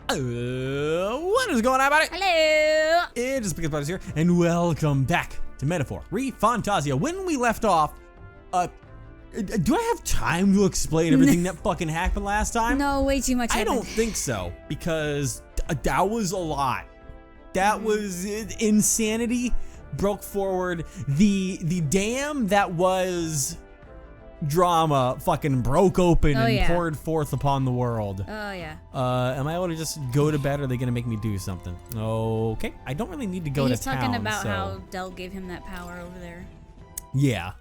What is going on, buddy? Hello. It is Because Buddies here, and welcome back to Metaphor ReFantazio. When we left off, do I have time to explain everything that fucking happened last time? No, way too much I happened. don't think so, because that was a lot. That was insanity. Broke forward. The dam that was drama fucking broke open and poured forth upon the world. Oh yeah. Am I able to just go to bed, or are they gonna make me do something? Okay, I don't really need to go to town. He's talking about how Del gave him that power over there. Yeah,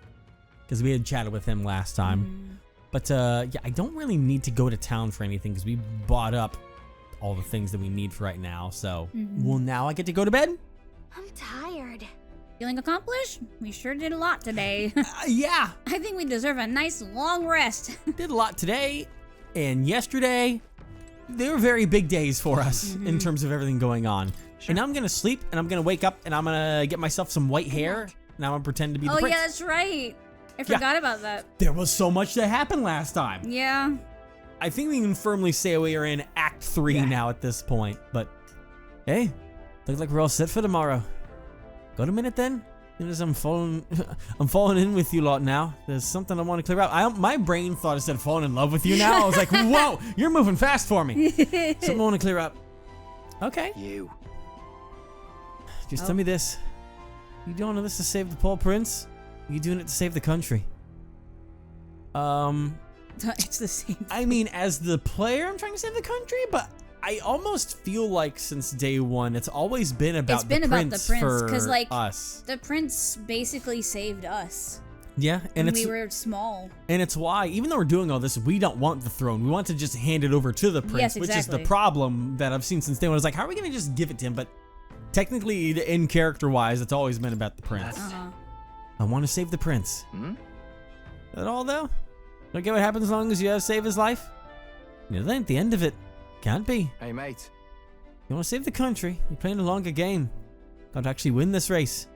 because we had chatted with him last time. But yeah, I don't really need to go to town for anything because we bought up all the things that we need for right now. So, well, now I get to go to bed? I'm tired. Feeling accomplished? We sure did a lot today. Yeah. I think we deserve a nice long rest. Did a lot today and yesterday. They were very big days for us in terms of everything going on. Sure. And I'm going to sleep, and I'm going to wake up, and I'm going to get myself some white hair, and I'm going to pretend to be the prince. Oh, yeah, that's right. I forgot about that. There was so much that happened last time. Yeah. I think we can firmly say we are in Act 3 now at this point. But, hey, looks like we're all set for tomorrow. Got a minute then? As I'm falling in with you lot now. There's something I want to clear up. My brain thought it said falling in love with you now. I was like, whoa, you're moving fast for me. Something I want to clear up. Okay. You. Just tell me this. You doing this to save the poor prince? Or you doing it to save the country? It's the same thing. I mean, as the player, I'm trying to save the country, but I almost feel like since day one, it's always been about the prince because like us. The prince basically saved us. Yeah, and we were small. And it's why, even though we're doing all this, we don't want the throne. We want to just hand it over to the prince, which is the problem that I've seen since day one. I was like, how are we going to just give it to him? But technically, in character-wise, it's always been about the prince. I want to save the prince. That all, though? Don't get what happens as long as you have saved his life? You know, then at the end of it, can't be. Hey, mate. You want to save the country, you're playing a longer game. Got to actually win this race.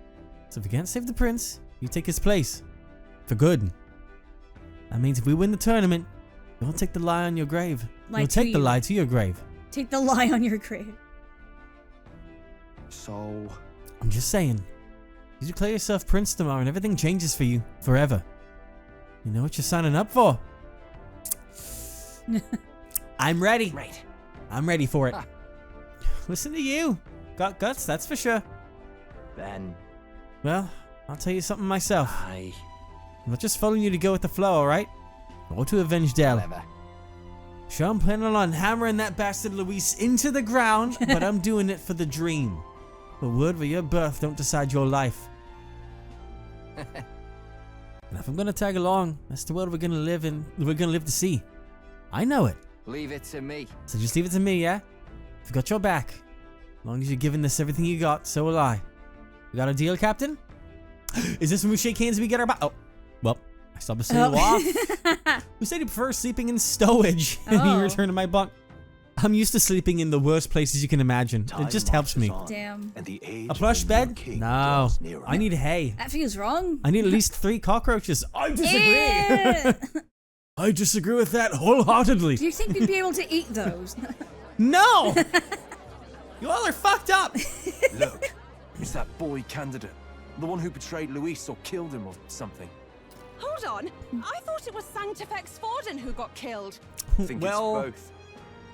So if you can't save the prince, you take his place. For good. That means if we win the tournament, you'll take the lie on your grave. You'll take the lie to your grave. Take the lie on your grave. So... I'm just saying. You declare yourself prince tomorrow and everything changes for you. Forever. You know what you're signing up for? I'm ready. Right. I'm ready for it. Listen to you. Got guts, that's for sure. Then... Well, I'll tell you something myself. I'm not just following you to go with the flow, alright? Or to avenge Del. Whatever. Sure, I'm planning on hammering that bastard Luis into the ground, but I'm doing it for the dream. The word for your birth don't decide your life. And if I'm gonna tag along, that's the world we're gonna live in. We're gonna live to see. I know it. Leave it to me. So just leave it to me, yeah? I've got your back. As long as you're giving this everything you got, so will I. We got a deal, Captain? Is this when we shake hands and we get our Oh, well, I still have to say you off. Who said he prefers sleeping in stowage? And he returned to my bunk. I'm used to sleeping in the worst places you can imagine. It just helps me. Damn. A plush bed? No. I need hay. That feels wrong. I need at least 3 cockroaches. I disagree. I disagree with that wholeheartedly. Do you think we'd be able to eat those? No! You all are fucked up. Look, it's that boy candidate. The one who betrayed Luis or killed him or something. Hold on. I thought it was Sanctifex Forden who got killed. I think it's both.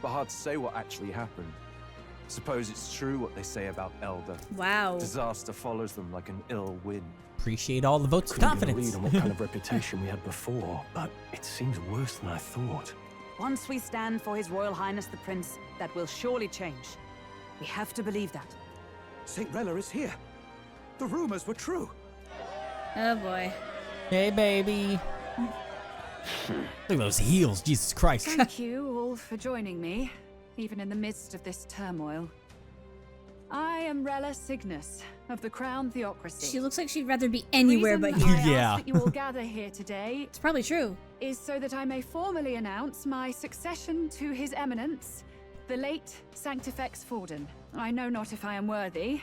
But hard to say what actually happened. Suppose it's true what they say about Elder. Wow. Disaster follows them like an ill wind. Appreciate all the votes of confidence. Read on what kind of reputation we had before, but it seems worse than I thought. Once we stand for His Royal Highness the Prince, that will surely change. We have to believe that. St. Rella is here. The rumors were true. Oh boy. Hey, baby. Look at those heels, Jesus Christ. Thank you all for joining me, even in the midst of this turmoil. I am Rella Cygnus of the Crown Theocracy. She looks like she'd rather be anywhere but here. here. Yeah. That you all gather here today. It's probably true. Is so that I may formally announce my succession to His Eminence, the late Sanctifex Forden. I know not if I am worthy,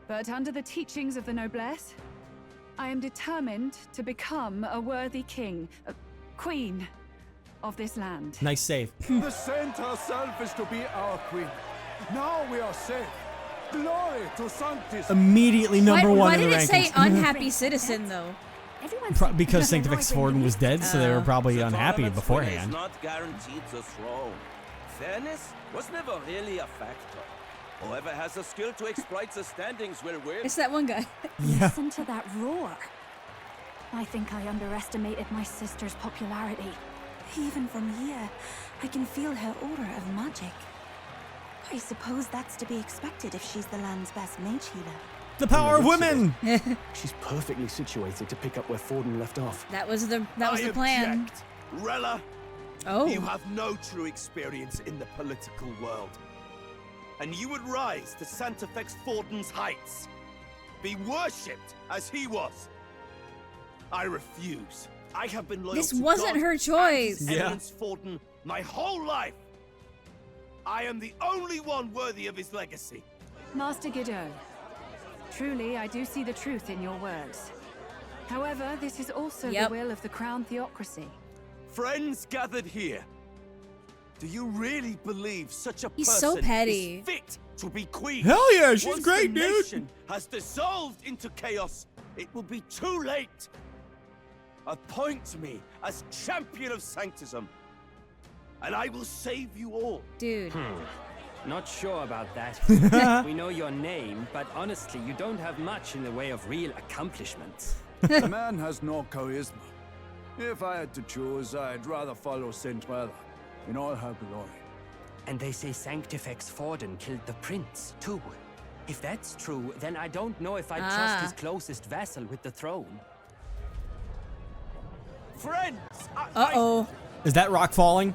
but under the teachings of the noblesse, I am determined to become a worthy king, queen, of this land. Nice save. The saint herself is to be our queen. Now we are safe. Glory to Sanctus. Immediately number one Why in the did it say rankings. unhappy citizen though? Because Sanctifex Forden was dead, so they were probably unhappy Is beforehand. not guaranteed the throne. Fairness was never really a factor. Whoever has the skill to exploit the standings will win. It's that one guy. Yeah. Listen to that roar. I think I underestimated my sister's popularity. Even from here, I can feel her aura of magic. I suppose that's to be expected if she's the land's best mage healer. The power of women! She's perfectly situated to pick up where Forden left off. That was the plan. Object. Rella, Oh. you have no true experience in the political world. And you would rise to Sanctifex Forden's heights. Be worshipped as he was. I refuse. I have been loyal This to wasn't God her and choice. His Yeah. Eminence Forden my whole life. I am the only one worthy of his legacy. Master Godot, truly I do see the truth in your words. However, this is also Yep. the will of the Crown Theocracy. Friends gathered here. Do you really believe such a He's person so petty. is fit to be queen? Hell yeah, she's Once great, the dude. nation has dissolved into chaos, it will be too late. Appoint me as champion of sanctism, and I will save you all. Dude. Not sure about that. We know your name, but honestly, you don't have much in the way of real accomplishments. The man has no charisma. If I had to choose, I'd rather follow Saint Rella in all her glory. And they say Sanctifex Forden killed the prince, too. If that's true, then I don't know if I trust his closest vassal with the throne. Friends, Uh-oh. Is that rock falling?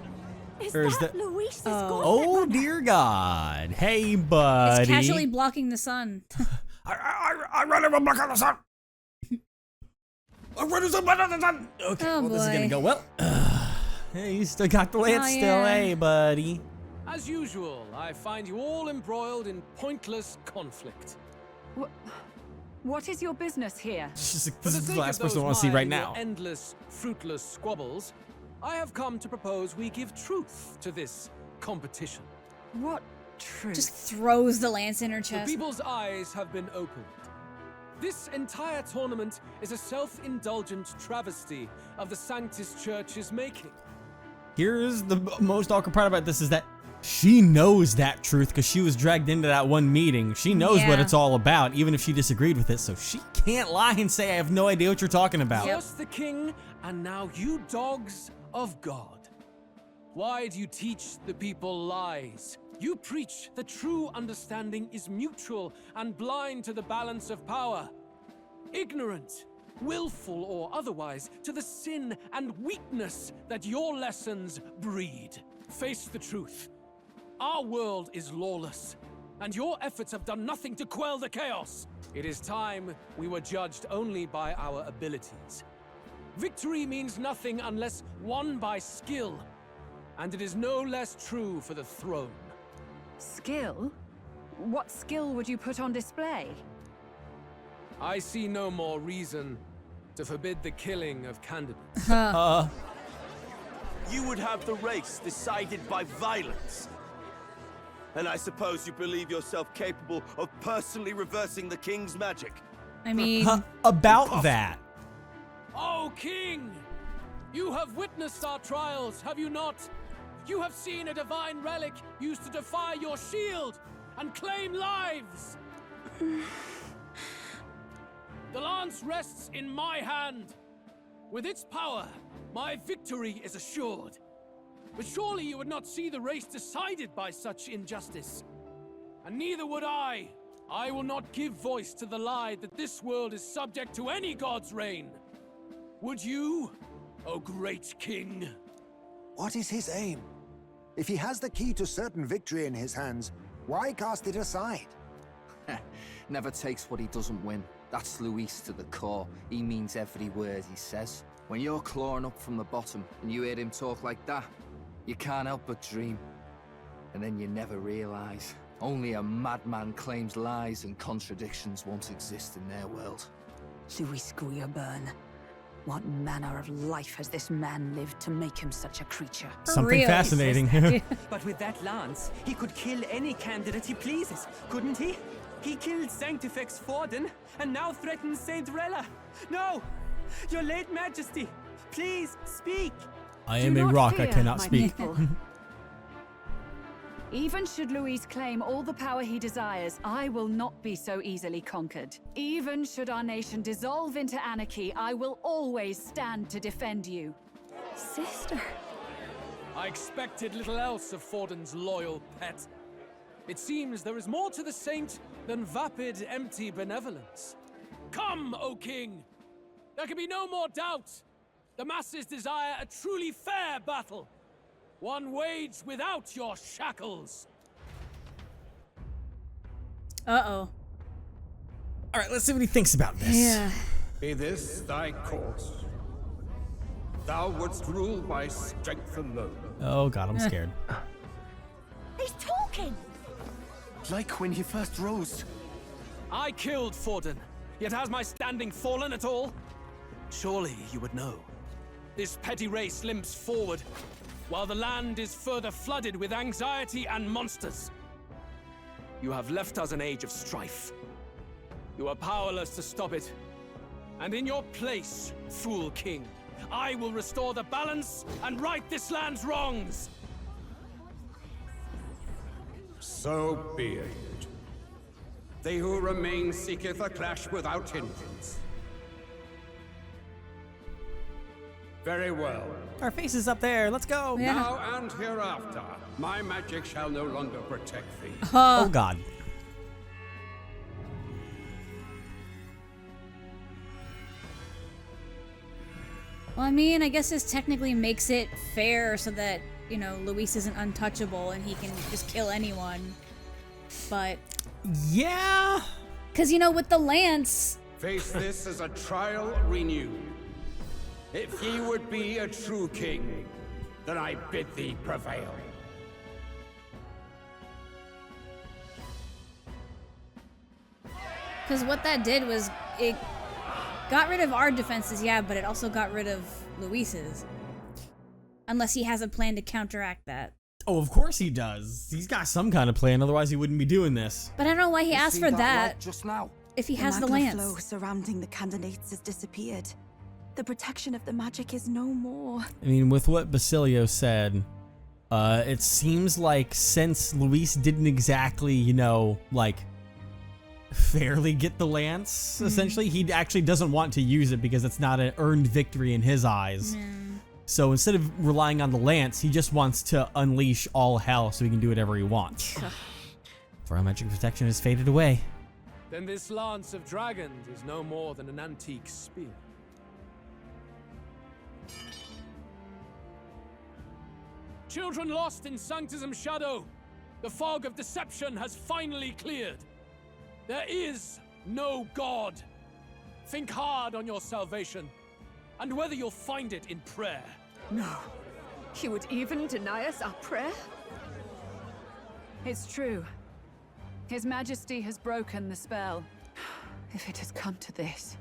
Is Or is that that- Luis's Oh dear God. Hey, buddy. It's casually blocking the sun. I run him back on the sun. I run him back on the sun. Okay, Oh, well, this is gonna boy. go well. Hey, you still got the lance Oh, still, yeah. hey, buddy. As usual, I find you all embroiled in pointless conflict. What is your business here? This For is the sake last of person I those want to see right mine who now. are endless, fruitless squabbles, I have come to propose we give truth to this competition. What truth? Just throws the lance in her The chest. people's eyes have been opened. This entire tournament is a self-indulgent travesty of the Sanctus Church's making. Here's the most awkward part about this is that she knows that truth because she was dragged into that one meeting. She knows what Yeah. it's all about, even if she disagreed with it. So she can't lie and say, I have no idea what you're talking about. First the king, and now you dogs of God. Why do you teach the people lies? You preach that true understanding is mutual and blind to the balance of power. Ignorant, willful or otherwise, to the sin and weakness that your lessons breed. Face the truth. Our world is lawless, and your efforts have done nothing to quell the chaos. It is time we were judged only by our abilities. Victory means nothing unless won by skill, and it is no less true for the throne. Skill? What skill would you put on display? I see no more reason to forbid the killing of candidates. You would have the race decided by violence. And I suppose you believe yourself capable of personally reversing the king's magic. I mean, About that. Oh, King! You have witnessed our trials, have you not? You have seen a divine relic used to defy your shield and claim lives! The lance rests in my hand. With its power, my victory is assured. But surely you would not see the race decided by such injustice. And neither would I. I will not give voice to the lie that this world is subject to any god's reign. Would you, O great king? What is his aim? If he has the key to certain victory in his hands, why cast it aside? Never takes what he doesn't win. That's Luis to the core. He means every word he says. When you're clawing up from the bottom and you hear him talk like that, you can't help but dream. And then you never realize. Only a madman claims lies and contradictions won't exist in their world. Luis Guyaburn. What manner of life has this man lived to make him such a creature? Something fascinating. But with that lance, he could kill any candidate he pleases, couldn't he? He killed Sanctifex Forden, and now threatens Saint Rella. No! Your late majesty, please speak! I am a rock, I cannot speak. Even should Luis claim all the power he desires, I will not be so easily conquered. Even should our nation dissolve into anarchy, I will always stand to defend you. Sister. I expected little else of Forden's loyal pet. It seems there is more to the saint than vapid, empty benevolence. Come, O king! There can be no more doubt. The masses desire a truly fair battle. One waged without your shackles. Uh-oh. All right, let's see what he thinks about this. Yeah. Be this thy course. Thou wouldst rule by strength alone. Oh god, I'm scared. He's talking! Like when he first rose. I killed Forden, yet has my standing fallen at all? Surely you would know. This petty race limps forward, while the land is further flooded with anxiety and monsters. You have left us an age of strife. You are powerless to stop it. And in your place, fool king, I will restore the balance and right this land's wrongs. So be it. They who remain seeketh a clash without hindrance. Very well. Our face is up there. Let's go. Yeah. Now and hereafter, my magic shall no longer protect thee. Oh god. Well, I mean, I guess this technically makes it fair so that, you know, Luis isn't untouchable and he can just kill anyone. But... yeah? Because, you know, with the lance... Face this as a trial renewed. If he would be a true king, then I bid thee prevail. Because what that did was, it got rid of our defenses, yeah, but it also got rid of Luis's. Unless he has a plan to counteract that. Oh, of course he does. He's got some kind of plan, otherwise he wouldn't be doing this. But I don't know why he asked for that. Just now. If he has the magna lance. flow surrounding the candidates has disappeared. The protection of the magic is no more. I mean, with what Basilio said, it seems like since Luis didn't exactly, you know, like, fairly get the lance, essentially, he actually doesn't want to use it because it's not an earned victory in his eyes. So instead of relying on the lance, he just wants to unleash all hell so he can do whatever he wants. For our magic protection has faded away. Then this lance of dragons is no more than an antique spear. Children lost in Sanctism's shadow, the fog of deception has finally cleared. There is no God. Think hard on your salvation, and whether you'll find it in prayer. No. He would even deny us our prayer? It's true. His Majesty has broken the spell. If it has come to this.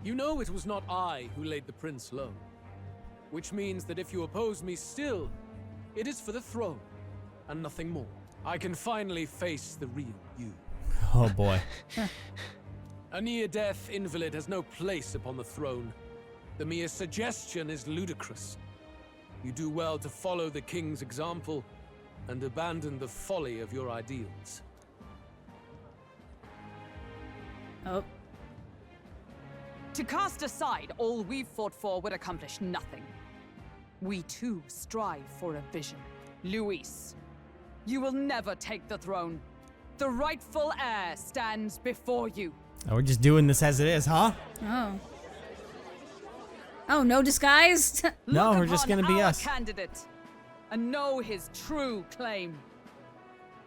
You know it was not I who laid the prince low. Which means that if you oppose me still, it is for the throne, and nothing more. I can finally face the real you. Oh boy. A near-death invalid has no place upon the throne. The mere suggestion is ludicrous. You do well to follow the king's example and abandon the folly of your ideals. Oh. To cast aside all we've fought for would accomplish nothing. We too strive for a vision. Luis, you will never take the throne. The rightful heir stands before you. Oh, we're just doing this as it is, huh? Oh. Oh, no disguise? No, we're just gonna be us. Candidate, and know his true claim.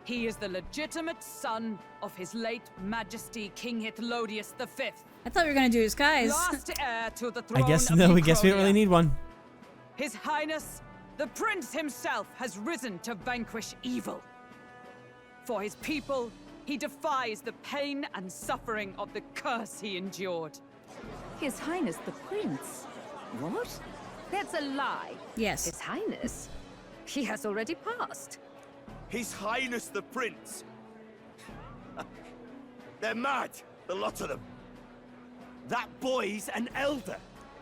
He is the legitimate son of his late Majesty King Hithlodius V. I thought we were gonna do disguise. Last heir to the throne I guess of no, we guess we don't Necronia. really need one. His Highness, the Prince himself, has risen to vanquish evil. For his people, he defies the pain and suffering of the curse he endured. His Highness the Prince. What? That's a lie. Yes. His Highness? He has already passed. His Highness the Prince. They're mad, the lot of them. That boy's an elder.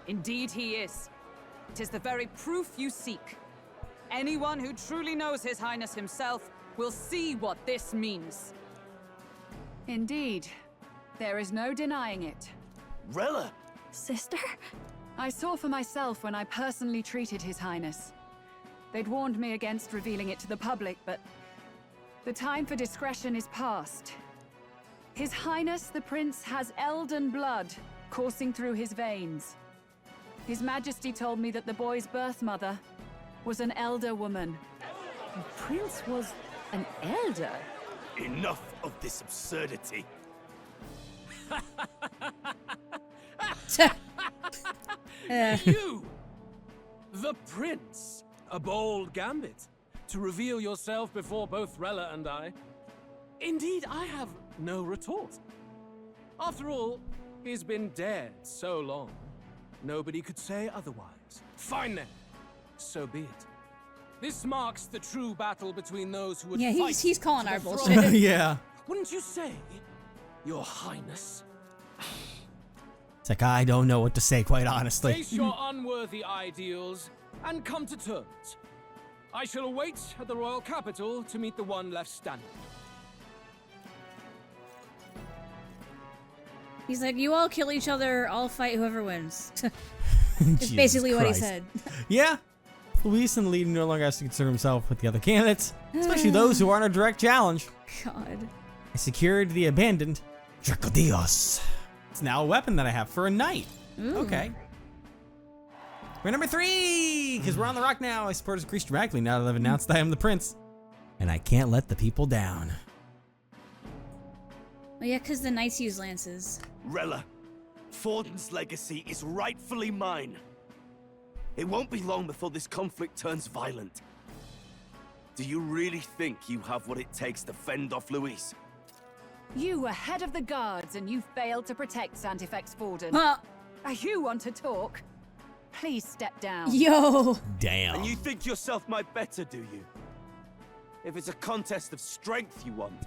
Indeed he is. It is the very proof you seek. Anyone who truly knows His Highness himself will see what this means. Indeed. There is no denying it. Rella! Sister? I saw for myself when I personally treated His Highness. They'd warned me against revealing it to the public, but the time for discretion is past. His Highness the Prince has elden blood coursing through his veins. His Majesty told me that the boy's birth mother was an elder woman. The Prince was an elder? Enough of this absurdity. You! The Prince! A bold gambit. To reveal yourself before both Rella and I. Indeed, I have no retort. After all, he's been dead so long. Nobody could say otherwise. Fine then. So be it. This marks the true battle between those who would fight. Yeah, he's calling our bullshit. Yeah. Wouldn't you say, Your Highness? It's like, I don't know what to say, quite honestly. Face your unworthy ideals and come to terms. I shall await at the royal capital to meet the one left standing. He's like, you all kill each other, I'll fight whoever wins. It's basically what he said. Yeah. Luis and Lee no longer has to concern himself with the other candidates, especially those who aren't a direct challenge. God. I secured the abandoned Dracodios. It's now a weapon that I have for a knight. Ooh. Okay. We're number 3, because we're on the rock now. I support has increased dramatically now that I've announced I am the prince. And I can't let the people down. Well, yeah, because the knights use lances. Rella, Forden's legacy is rightfully mine. It won't be long before this conflict turns violent. Do you really think you have what it takes to fend off Luis? You were head of the guards and you failed to protect Santifex Forden. Huh. You want to talk? Please step down. Yo. Damn. And you think yourself my better, do you? If it's a contest of strength you want,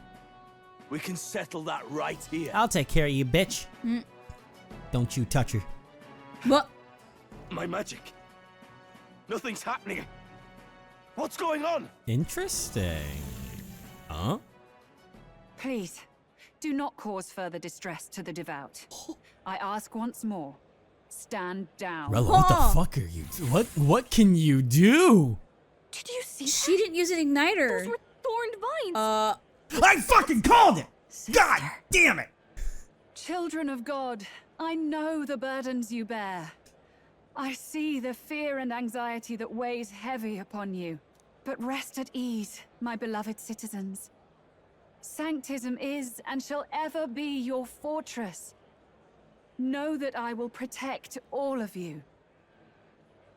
we can settle that right here. I'll take care of you, bitch. Don't you touch her. What? My magic. Nothing's happening. What's going on? Interesting. Huh? Please, do not cause further distress to the devout. I ask once more, stand down. Rella, what the fuck are you? What can you do? Did you see She didn't use an igniter. Those were thorned vines. I fucking called it! God damn it! Children of God, I know the burdens you bear. I see the fear and anxiety that weighs heavy upon you. But rest at ease, my beloved citizens. Sanctism is and shall ever be your fortress. Know that I will protect all of you.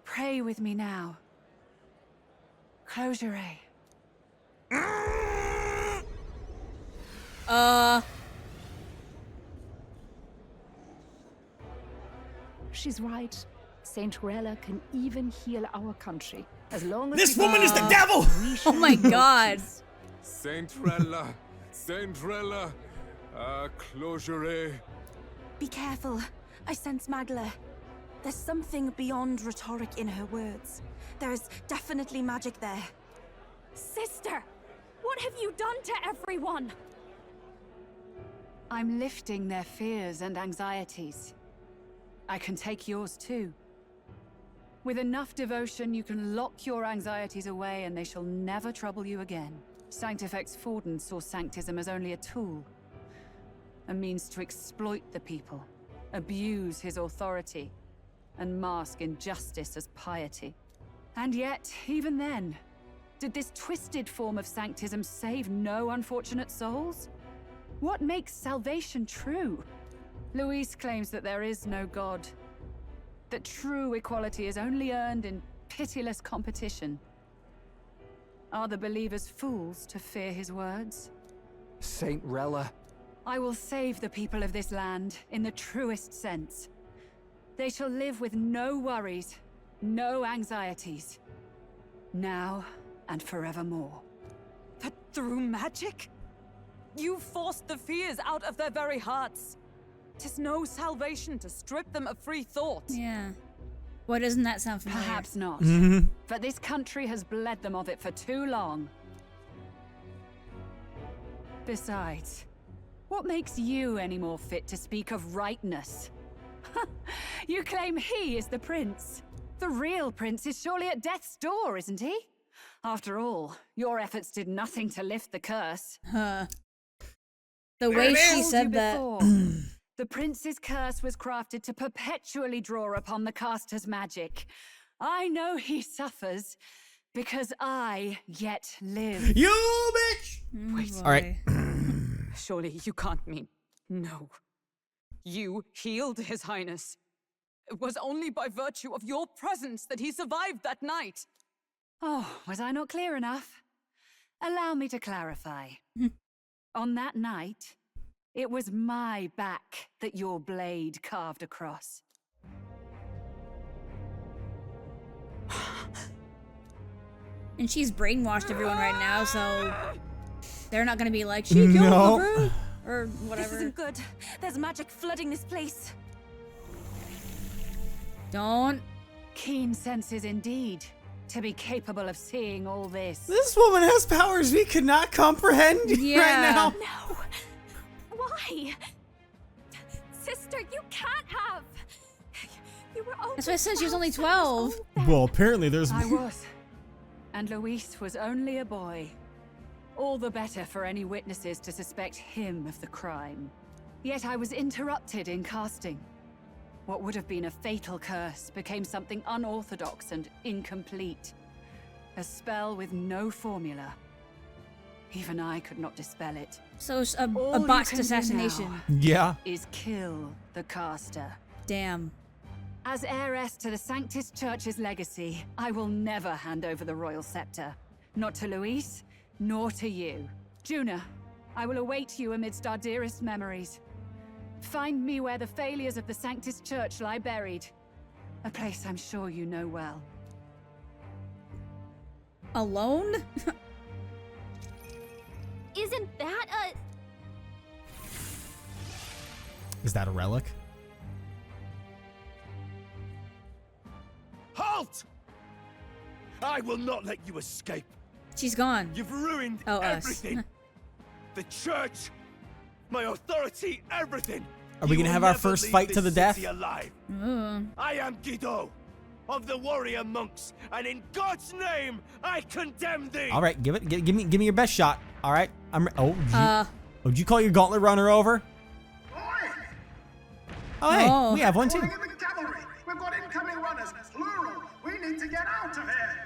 Pray with me now. Close your eye. She's right. Saint Rella can even heal our country. As long as This woman is the devil! Oh my god. Saint Rella, closure. Be careful. I sense Magla. There's something beyond rhetoric in her words. There's definitely magic there. Sister! What have you done to everyone? I'm lifting their fears and anxieties. I can take yours too. With enough devotion, you can lock your anxieties away and they shall never trouble you again. Sanctifex Forden saw Sanctism as only a tool. A means to exploit the people, abuse his authority, and mask injustice as piety. And yet, even then, did this twisted form of Sanctism save no unfortunate souls? What makes salvation true? Luis claims that there is no God. That true equality is only earned in pitiless competition. Are the believers fools to fear his words? Saint Rella. I will save the people of this land in the truest sense. They shall live with no worries, no anxieties. Now and forevermore. But through magic? You forced the fears out of their very hearts. 'Tis no salvation to strip them of free thought. Yeah. Why doesn't that sound familiar? Perhaps not. Mm-hmm. But this country has bled them of it for too long. Besides, what makes you any more fit to speak of rightness? You claim he is the prince. The real prince is surely at death's door, isn't he? After all, your efforts did nothing to lift the curse. The way she said that. The prince's curse was crafted to perpetually draw upon the caster's magic. I know he suffers because I yet live. You bitch! Wait. All right. Surely you can't mean no. You healed His Highness. It was only by virtue of your presence that he survived that night. Oh, was I not clear enough? Allow me to clarify. On that night, it was my back that your blade carved across. And she's brainwashed everyone right now, so they're not gonna be like, she killed LaRue or whatever. This isn't good. There's magic flooding this place. Don't. Keen senses indeed, to be capable of seeing all this. This woman has powers we could not comprehend right now. No. Why? Sister, you can't have. You were only That's why I said she was only 12. Well, apparently there's... I was. And Luis was only a boy. All the better for any witnesses to suspect him of the crime. Yet I was interrupted in casting. What would have been a fatal curse became something unorthodox and incomplete. A spell with no formula. Even I could not dispel it. So it's a botched assassination. Yeah. Is kill the caster. Damn. As heiress to the Sanctus Church's legacy, I will never hand over the royal scepter. Not to Luis, nor to you. Juna, I will await you amidst our dearest memories. Find me where the failures of the Sanctus Church lie buried. A place I'm sure you know well. Alone? Isn't that a... Is that a relic? Halt! I will not let you escape. She's gone. You've ruined everything. The church, my authority, everything. Are we gonna have our first fight to the death? I am Guido, of the warrior monks, and in God's name, I condemn thee. All right, give me your best shot. All right, did you call your gauntlet runner over? Oh, hey, we have one too. We've got incoming runners, plural. We need to get out of here.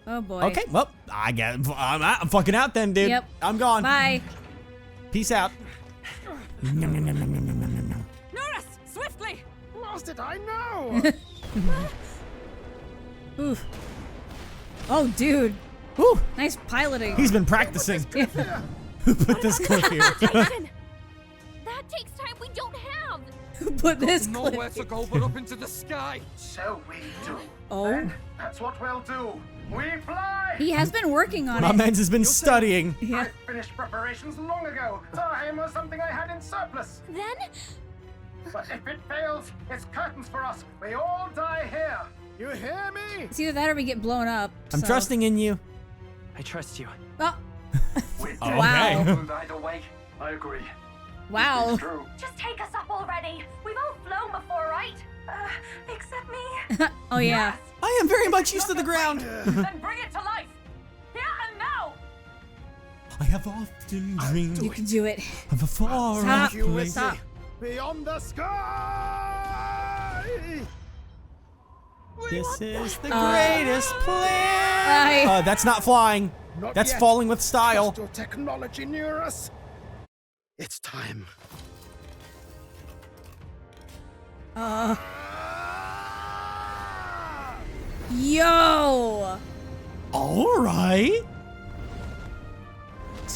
Oh boy. Okay, well, I'm fucking out then, dude. Yep. I'm gone. Bye. Peace out. Norris, swiftly! Lost it, I know. Oof. Oh, dude. Ooh. Nice piloting. He's been practicing. Who put this clip here? That takes time we don't have. Who put this clip nowhere to go but up into the sky. So we do. Oh. Then that's what we'll do. We fly. He has been working on My it. man's has been studying. Yeah. I finished preparations long ago. Time was something I had in surplus. Then? But if it fails, it's curtains for us. We all die here. You hear me? It's either that or we get blown up. I'm trusting in you. I trust you. Oh. Wow. Either way, I agree. Wow. Just take us up already. We've all flown before, right? Except me. Oh yeah. I am very much used to the ground. Then bring it to life. Here and now. I have often dreamed You can do it. of a far Stop. place. Stop. Beyond the sky. This is the greatest plan. That's not flying. Not That's yet. falling with style. Trust your technology near us. It's time. Yo. All right.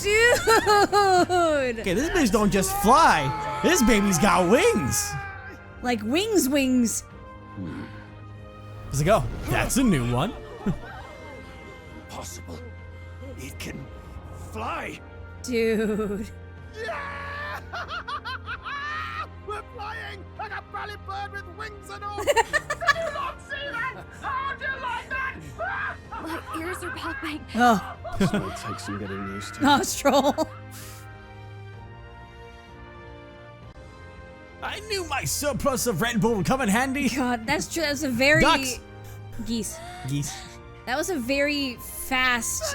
Dude. Okay, this bitch don't just fly. This baby's got wings. Like wings. Does it go? That's a new one. Possible. It can fly. Dude. Yeah! We're flying like a bally bird with wings and all. Did you not see that? How do you like that? My ears are popping. Oh. This might take some getting used to. Oh, Stroll. I knew my surplus of Red Bull would come in handy. God, that's true. That's a very... Ducks. Geese. That was a very fast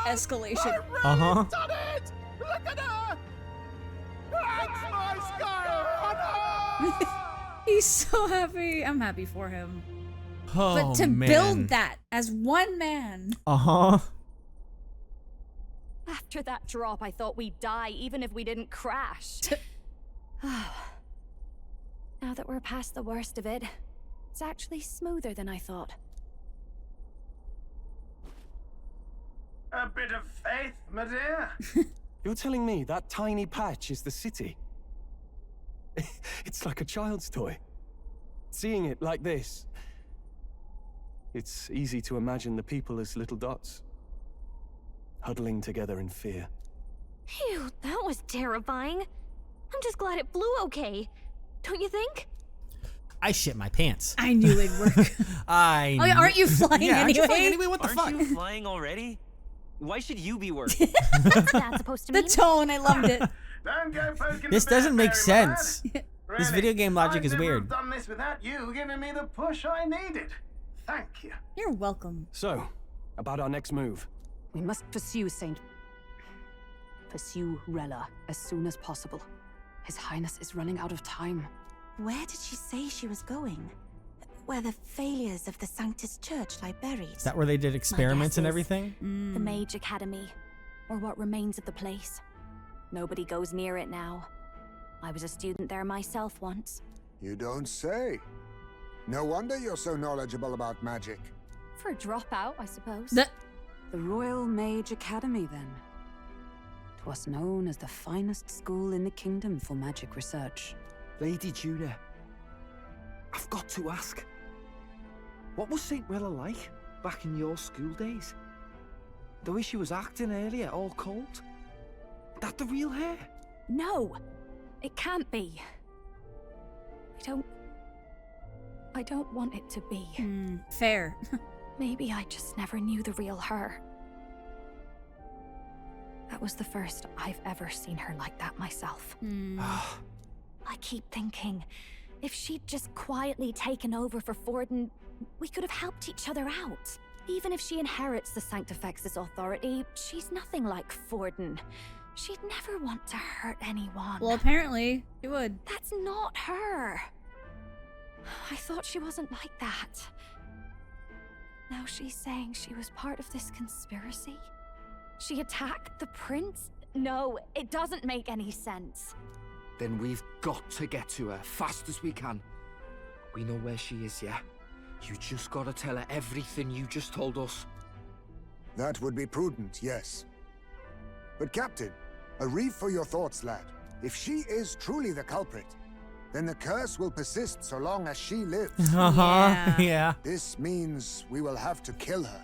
escalation. Uh-huh. Done it! Look at her! That's my sky! He's so happy. I'm happy for him. Oh, but to man. build that as one man. Uh-huh. After that drop, I thought we'd die even if we didn't crash. Now that we're past the worst of it, it's actually smoother than I thought. A bit of faith, my dear. You're telling me that tiny patch is the city? It's like a child's toy. Seeing it like this, it's easy to imagine the people as little dots, huddling together in fear. Phew, that was terrifying. I'm just glad it flew okay. Don't you think? I shit my pants. I knew it'd work. Oh, aren't you flying yeah, anyway? Aren't you flying anyway? What the Aren't fuck? you flying already? Why should you be working? What's that supposed to mean? The tone, I loved it. Don't go poking This the bear, doesn't make Barry, my lad. sense. This Really, video game logic is I'd never weird. have done this without you giving me the push I needed. Thank you. You're welcome. So, about our next move. We must pursue Rella as soon as possible. His Highness is running out of time. Where did she say she was going? Where the failures of the Sanctus Church lie buried? Is that where they did experiments and everything? The Mage Academy, or what remains of the place. Nobody goes near it now. I was a student there myself once. You don't say. No wonder you're so knowledgeable about magic. For a dropout, I suppose. The Royal Mage Academy, then. 'Twas known as the finest school in the kingdom for magic research. Lady Juna, I've got to ask. What was St. Rella like back in your school days? The way she was acting earlier, all cold? That the real hair? No, it can't be. I don't want it to be. Fair. Maybe I just never knew the real her. That was the first I've ever seen her like that myself. I keep thinking, if she'd just quietly taken over for Forden, we could have helped each other out. Even if she inherits the Sanctifex's authority, she's nothing like Forden. She'd never want to hurt anyone. Well, apparently, she would. That's not her. I thought she wasn't like that. Now she's saying she was part of this conspiracy? She attacked the prince? No, it doesn't make any sense. Then we've got to get to her fast as we can. We know where she is, yeah? You just gotta tell her everything you just told us. That would be prudent, yes. But Captain, a reef for your thoughts, lad. If she is truly the culprit, then the curse will persist so long as she lives. Yeah. This means we will have to kill her.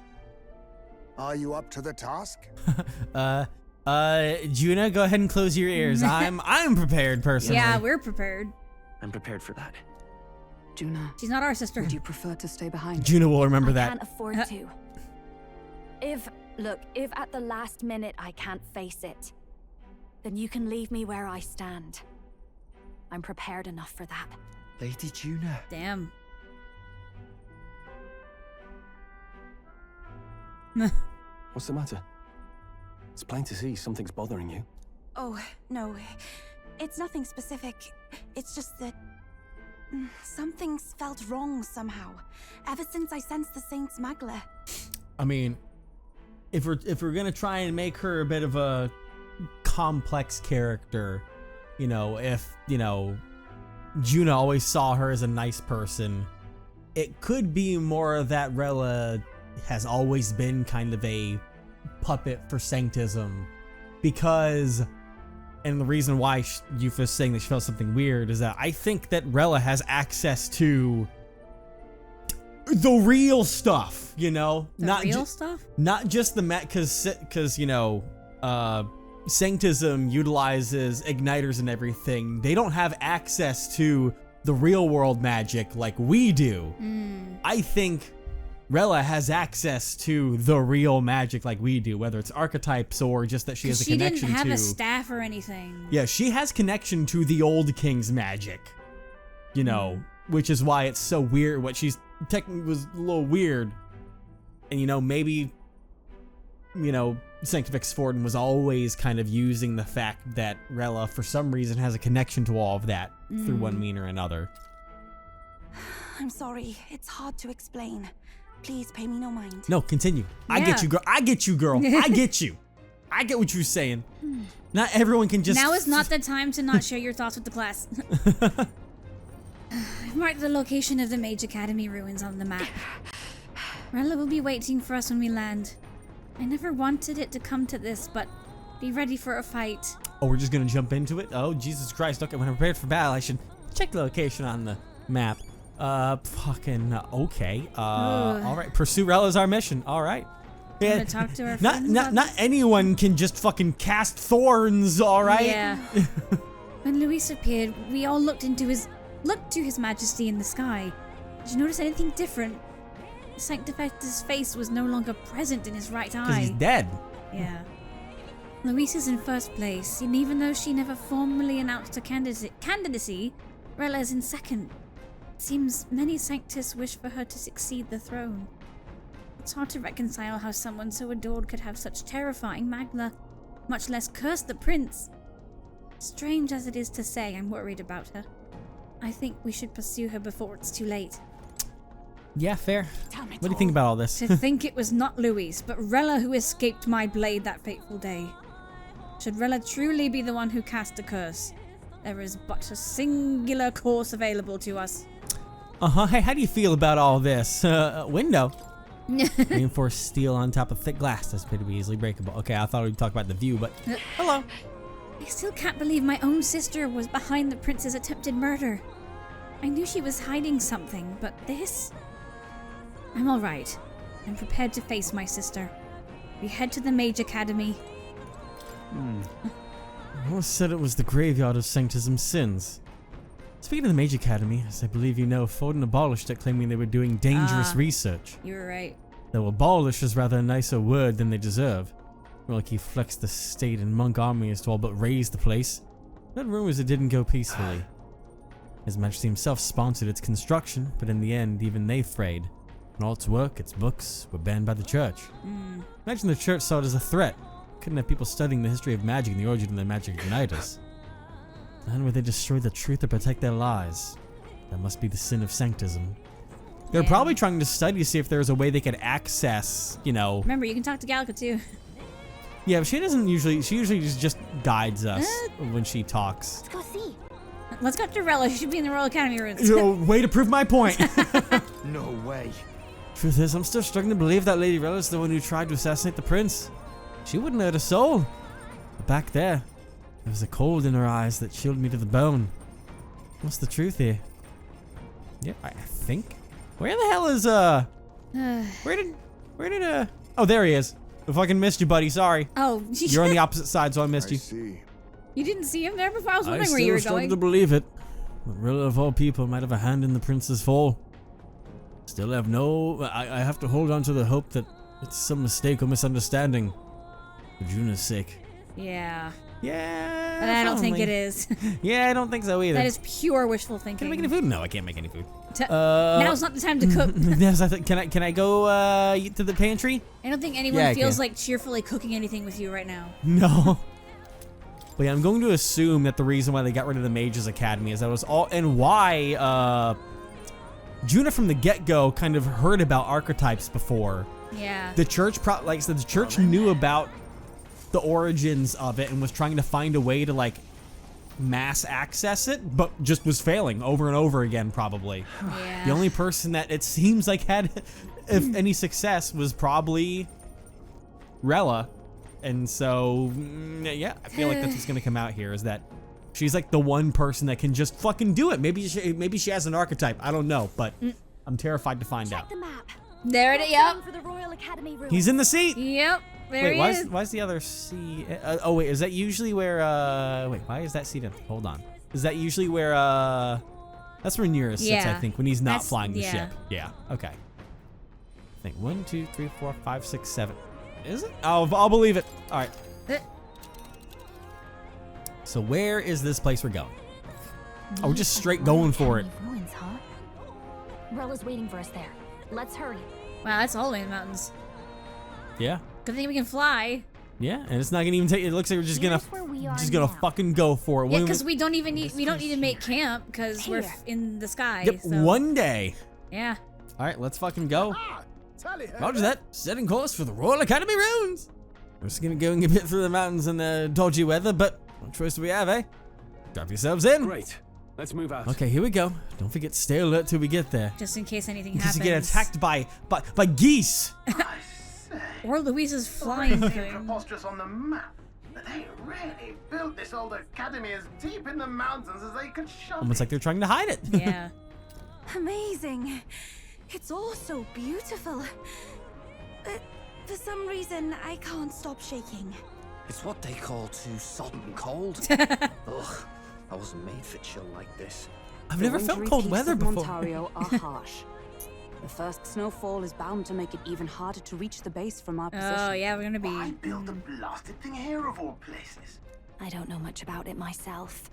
Are you up to the task? Juna, go ahead and close your ears. I'm prepared personally. Yeah, we're prepared. I'm prepared for that. Juna, she's not our sister. Would you prefer to stay behind? Juna will remember that. I can't afford to. If at the last minute I can't face it, then you can leave me where I stand. I'm prepared enough for that. Lady Juna. Damn. What's the matter? It's plain to see something's bothering you. Oh, no. It's nothing specific. It's just that something's felt wrong somehow. Ever since I sensed the Saint's Magla. I mean, if we're gonna try and make her a bit of a complex character, if Juna always saw her as a nice person, it could be more that Rella has always been kind of a puppet for Sanctism, because and the reason why Yufa's saying that she felt something weird is that I think that Rella has access to the real stuff, you know? The real stuff? Not just the because you know, Sanctism utilizes igniters and everything. They don't have access to the real world magic like we do. I think Rella has access to the real magic like we do, whether it's archetypes or just that she has a connection to... She didn't have a staff or anything. Yeah, she has connection to the old king's magic, you know, which is why it's so weird. What she's technically was a little weird. And, you know, maybe, you know, Sanctifex Forden was always kind of using the fact that Rella, for some reason, has a connection to all of that through one mean or another. I'm sorry, it's hard to explain. Please pay me no mind. No, continue. Yeah. I get you, girl. I get you, girl. I get you. I get what you're saying. Not everyone can just... Now is not the time to not share your thoughts with the class. I've marked the location of the Mage Academy ruins on the map. Rella will be waiting for us when we land. I never wanted it to come to this, but be ready for a fight. Oh, we're just gonna jump into it? Oh, Jesus Christ. Okay, when I'm prepared for battle, I should check the location on the map. Okay. All right. Pursue Rella is our mission. All right. Yeah. Talk to our friends not anyone can just fucking cast thorns. All right. Yeah. When Luis appeared, we all looked to His Majesty in the sky. Did you notice anything different? Sanctifex's face was no longer present in his right eye. Because he's dead. Yeah. Luis is in first place, and even though she never formally announced her candidacy, Rella is in second. It seems many Sanctists wish for her to succeed the throne. It's hard to reconcile how someone so adored could have such terrifying magna, much less curse the prince. Strange as it is to say, I'm worried about her. I think we should pursue her before it's too late. Yeah, fair. What do you think about all this? To think it was not Luis, but Rella who escaped my blade that fateful day. Should Rella truly be the one who cast the curse, there is but a singular course available to us. Hey, how do you feel about all this? Window. Reinforced steel on top of thick glass. That's pretty easily breakable. Okay, I thought we'd talk about the view, but hello. I still can't believe my own sister was behind the prince's attempted murder. I knew she was hiding something, but this... I'm all right. I'm prepared to face my sister. We head to the Mage Academy. I once said it was the graveyard of Sanctism's sins. Speaking of the Mage Academy, as I believe you know, Forden abolished it, claiming they were doing dangerous research. You were right. Though abolish is rather a nicer word than they deserve. More like he flexed the state and monk armies to all but raise the place. But rumors it didn't go peacefully. His Majesty himself sponsored its construction, but in the end, even they frayed. And all its work, its books, were banned by the church. Imagine the church saw it as a threat. Couldn't have people studying the history of magic and the origin of the magic igniters. And would they destroy the truth to protect their lies? That must be the sin of Sanctism. They're probably trying to study to see if there's a way they could access, you know... Remember, you can talk to Gallica too. Yeah, but she usually just guides us when she talks. Let's go see. Let's go to Rella. She should be in the Royal Academy rooms. Way to prove my point. No way. Truth is, I'm still struggling to believe that Lady Rella is the one who tried to assassinate the prince. She wouldn't hurt a soul. But back there was a cold in her eyes that chilled me to the bone. What's the truth here? Yeah, I think. Where the hell is where did oh, there he is. I fucking missed you, buddy. Sorry. Oh, you're on the opposite side, so I missed you. See. You didn't see him there before? I was wondering where you were still going. struggle to believe it. But Rella of all people might have a hand in the prince's fall. Still have I have to hold on to the hope that it's some mistake or misunderstanding. For Juna's sake. Yeah. Yeah. But I don't think it is. Yeah, I don't think so either. That is pure wishful thinking. Can I make any food? No, I can't make any food. Now's not the time to cook. Yes, can I go to the pantry? I don't think anyone feels like cheerfully cooking anything with you right now. No. But yeah, I'm going to assume that the reason why they got rid of the Mages Academy is that it was all, and why Juna from the get-go kind of heard about archetypes before. Yeah. The church, like I said, the church knew about the origins of it and was trying to find a way to like mass access it, but just was failing over and over again probably. Yeah. The only person that it seems like had if any success was probably Rella, And so, yeah, I feel like that's what's gonna come out here is that she's like the one person that can just fucking do it. Maybe she has an archetype. I don't know, but I'm terrified to find out. The map. There it is. Yep. For the Royal Academy room. He's in the seat. Yep. There wait, he is. why is the other seat? Oh wait, is that usually where? Wait, why is that seat in? Hold on. Is that usually where? That's where Nearest sits, I think, when he's not flying the ship. Yeah. Okay. I think 1, 2, 3, 4, 5, 6, 7. Is it? I'll believe it. All right. So where is this place we're going? Oh, we're just straight going for it. Ruins, huh? Rella's waiting for us there. Let's hurry. Wow, that's all the way in the mountains. Yeah. Good thing we can fly. Yeah, and it's not gonna even take. It looks like we're just gonna fucking go for it. Yeah, because we don't need to make camp because we're in the sky. Yep, so. one day. Yeah. All right, let's fucking go. Roger that. Setting course for the Royal Academy ruins. We're just gonna go and get a bit through the mountains in the dodgy weather, but what choice do we have, eh? Strap yourselves in. Great. Let's move out. Okay, here we go. Don't forget to stay alert till we get there. Just in case anything in case happens. you get attacked by geese. Or Louise's flying thing. Preposterous on the map. But they really built this old academy as deep in the mountains as they could shove Almost like they're trying to hide it. Yeah. Amazing. It's all so beautiful. But for some reason, I can't stop shaking. It's what they call too sodden cold. Ugh, I wasn't made for chill like this. I've never felt cold weather before. Ontario are harsh. The first snowfall is bound to make it even harder to reach the base from our position. Oh yeah, we're gonna be. Why build a blasted thing here of all places? I don't know much about it myself,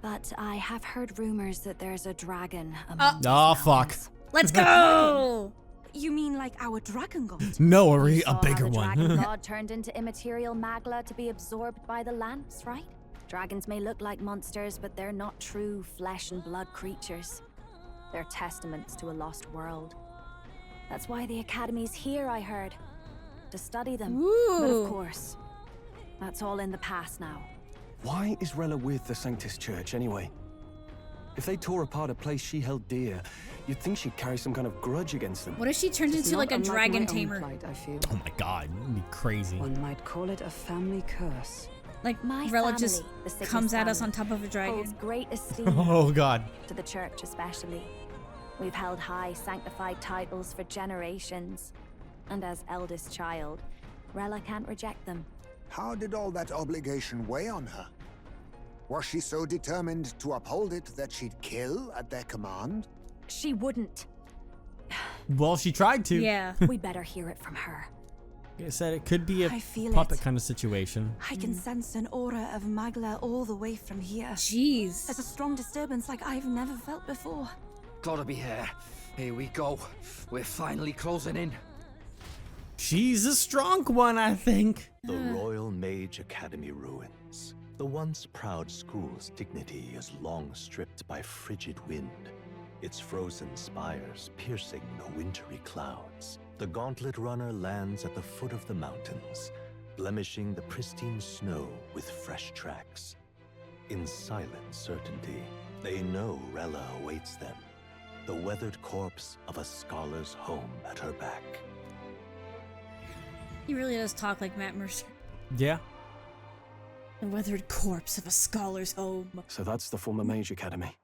but I have heard rumors that there's a dragon among Oh fuck. Let's go! You mean like our dragon god? No, a You saw bigger how the one. dragon god turned into immaterial magla to be absorbed by the lance, right? Dragons may look like monsters, but they're not true flesh and blood creatures. They're testaments to a lost world. That's why the Academy's here, I heard. To study them. But of course, that's all in the past now. Why is Rella with the Sanctus Church anyway? If they tore apart a place she held dear, you'd think she'd carry some kind of grudge against them. What if she turned into like a dragon tamer? I feel. Oh my god, that'd be crazy. One might call it a family curse. Like My Rella family, just the Cygnus comes at us family, on top of a dragon. holds great esteem Oh god. to the church especially. We've held high sanctified titles for generations. And as eldest child, Rella can't reject them. How did all that obligation weigh on her? Was she so determined to uphold it that she'd kill at their command? She wouldn't. Well, she tried to. Yeah. We'd better hear it from her. Like I said, it could be a I feel puppet it. kind of situation. I can sense an aura of Magla all the way from here. Jeez. There's a strong disturbance like I've never felt before. Gotta be here. Here we go. We're finally closing in. She's a strong one, I think. The Royal Mage Academy ruins. The once proud school's dignity is long stripped by frigid wind. Its frozen spires piercing the wintry clouds. The gauntlet runner lands at the foot of the mountains, blemishing the pristine snow with fresh tracks. In silent certainty, they know Rella awaits them. The weathered corpse of a scholar's home at her back. He really does talk like Matt Mercer. Yeah. The weathered corpse of a scholar's home. So that's the former Mage Academy.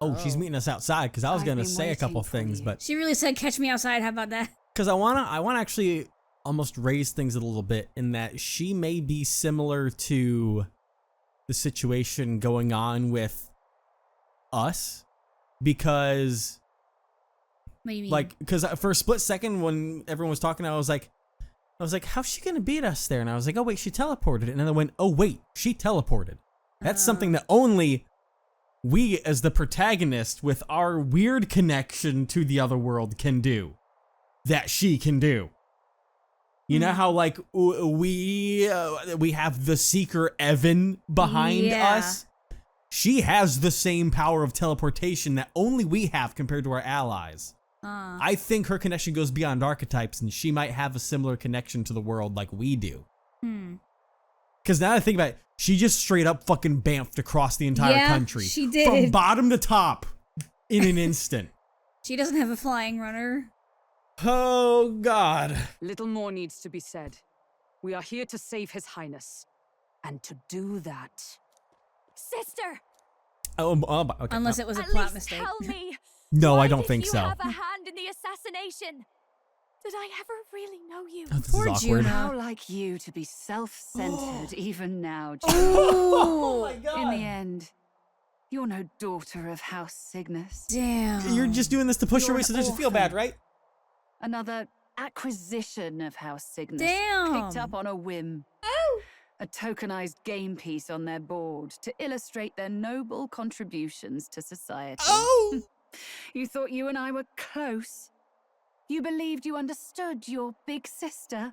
Oh, she's meeting us outside because I was I've gonna been say a couple waiting for things, you. but She really said, "Catch me outside." How about that? because I wanna actually almost raise things a little bit in that she may be similar to the situation going on with us because What do you mean? like because for a split second when everyone was talking I was like how's she gonna beat us there, and I was like, oh wait, she teleported, and then I went, oh wait, she teleported. That's something that only we as the protagonist with our weird connection to the other world can do, that she can do. You know how like we have the Seeker Evan behind us? She has the same power of teleportation that only we have compared to our allies. I think her connection goes beyond archetypes, and she might have a similar connection to the world like we do. Because now that I think about it, she just straight up fucking bamfed across the entire country. She did. From bottom to top in an instant. She doesn't have a flying runner. Oh, God. Little more needs to be said. We are here to save His Highness. And to do that... Sister! Oh, okay. Unless no. it was a At plot least mistake. tell me. No, why I don't did think you so. have a hand in the assassination? Did I ever really know you? Oh, this is awkward. How like you to be self-centered even now, Oh my God. In the end, you're no daughter of House Cygnus. Damn. You're just doing this to push You're your way an so that you feel bad, right? Another acquisition of House Cygnus. Damn. Picked up on a whim. Oh. A tokenized game piece on their board to illustrate their noble contributions to society. Oh! You thought you and I were close? You believed you understood your big sister?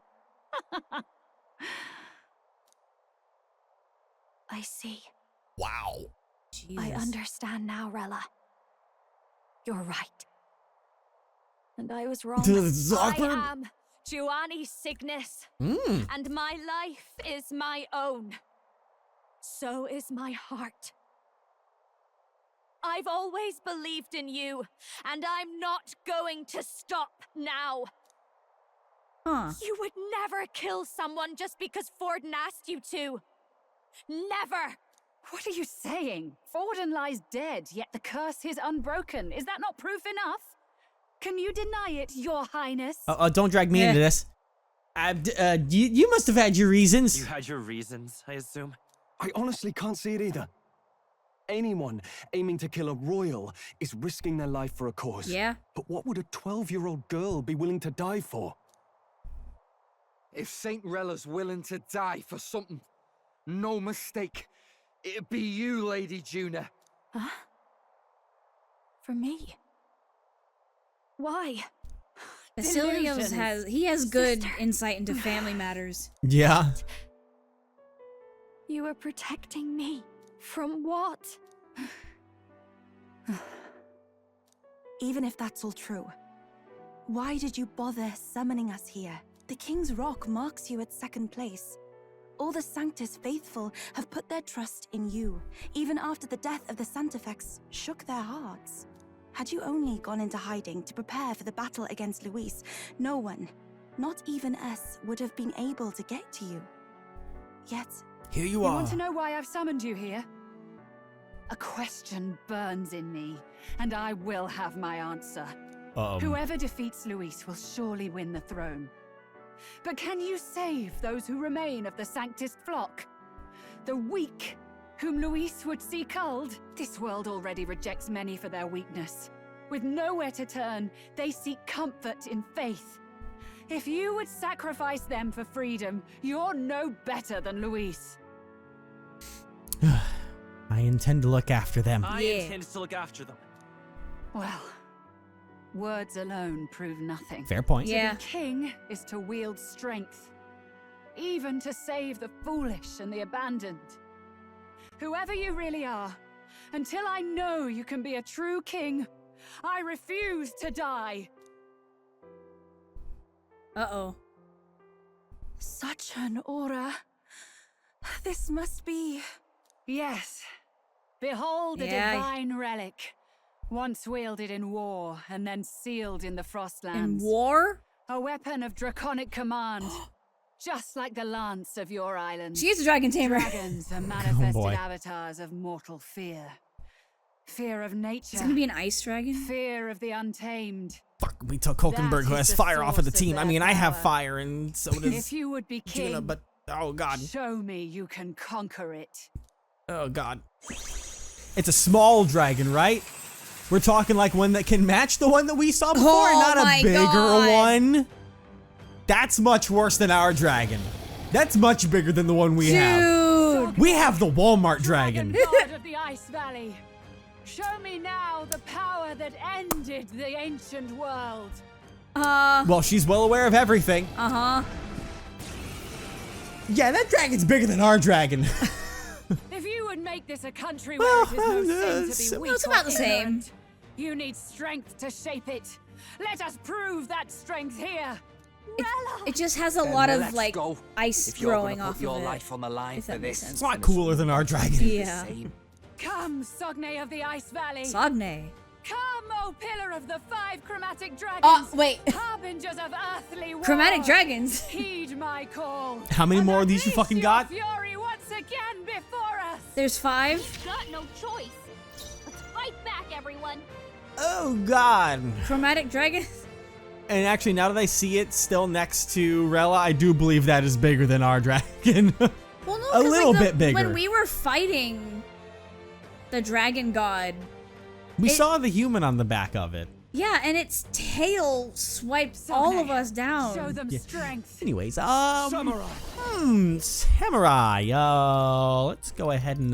I see. Wow. I understand now, Rella. You're right. And I was wrong. This is awkward. I am Giovanni Cygnus. And my life is my own. So is my heart. I've always believed in you, and I'm not going to stop now. Huh. You would never kill someone just because Forden asked you to. Never! What are you saying? Forden lies dead, yet the curse is unbroken. Is that not proof enough? Can you deny it, Your Highness? Don't drag me into this. You must have had your reasons. You had your reasons, I assume. I honestly can't see it either. Anyone aiming to kill a royal is risking their life for a cause. Yeah. But what would a 12-year-old girl be willing to die for? If Saint Rella's willing to die for something, no mistake, it'd be you, Lady Juna. Huh? For me? Why? Basilios has good insight into family matters. Yeah. You were protecting me. From what? Even if that's all true, why did you bother summoning us here? The King's Rock marks you at second place. All the Sanctus faithful have put their trust in you, even after the death of the Santafex shook their hearts. Had you only gone into hiding to prepare for the battle against Luis, no one, not even us, would have been able to get to you. Yet... Here you You are. want to know why I've summoned you here? A question burns in me, and I will have my answer. Whoever defeats Luis will surely win the throne. But can you save those who remain of the Sanctist flock? The weak, whom Luis would see culled? This world already rejects many for their weakness. With nowhere to turn, they seek comfort in faith. If you would sacrifice them for freedom, you're no better than Luis. I intend to look after them. I intend to look after them. Well, words alone prove nothing. Fair point. To be king is to wield strength, even to save the foolish and the abandoned. Whoever you really are, until I know you can be a true king, I refuse to die. Uh-oh. Such an aura. This must be... Yes. Behold the divine relic. Once wielded in war, and then sealed in the Frostlands. In war? A weapon of draconic command. Just like the lance of your island. She is a dragon tamer. Dragons are manifested avatars of mortal fear. Fear of nature. It's gonna be an ice dragon? Fear of the untamed. Fuck, we took Hulkenberg, who has fire off of the team. I mean, I have fire, and so does If you would be king, Juna, but oh god. Show me you can conquer it. Oh god. It's a small dragon, right? We're talking like one that can match the one that we saw before, not a bigger one. That's much worse than our dragon. That's much bigger than the one we have. We have the Walmart dragon. God of the Ice Valley, show me now the power that ended the ancient world. Well, she's well aware of everything. Yeah, that dragon's bigger than our dragon. If you would make this a country where it is no sin to be weak it's about or the same. ignorant, you need strength to shape it. Let us prove that strength here. It just has a lot of like ice throwing off your of it. life on the line if for that makes this. sense. It's a lot cooler than our dragon. Yeah. Come, Sogne of the Ice Valley. Sogne. Come, O pillar of the 5 chromatic dragons. Oh, wait. Harbingers of earthly war. Chromatic dragons? Heed my call. How many more of these you fucking got? Fury once again before us. There's 5. We've got no choice. Let's fight back, everyone. Oh god. Chromatic dragons? And actually, now that I see it still next to Rella, I do believe that is bigger than our dragon. Well, no, a little bit bigger. When we were fighting the dragon god, we saw the human on the back of it. Yeah, and its tail swiped all of us down. Show them strength. Anyways, Samurai. Samurai. Let's go ahead and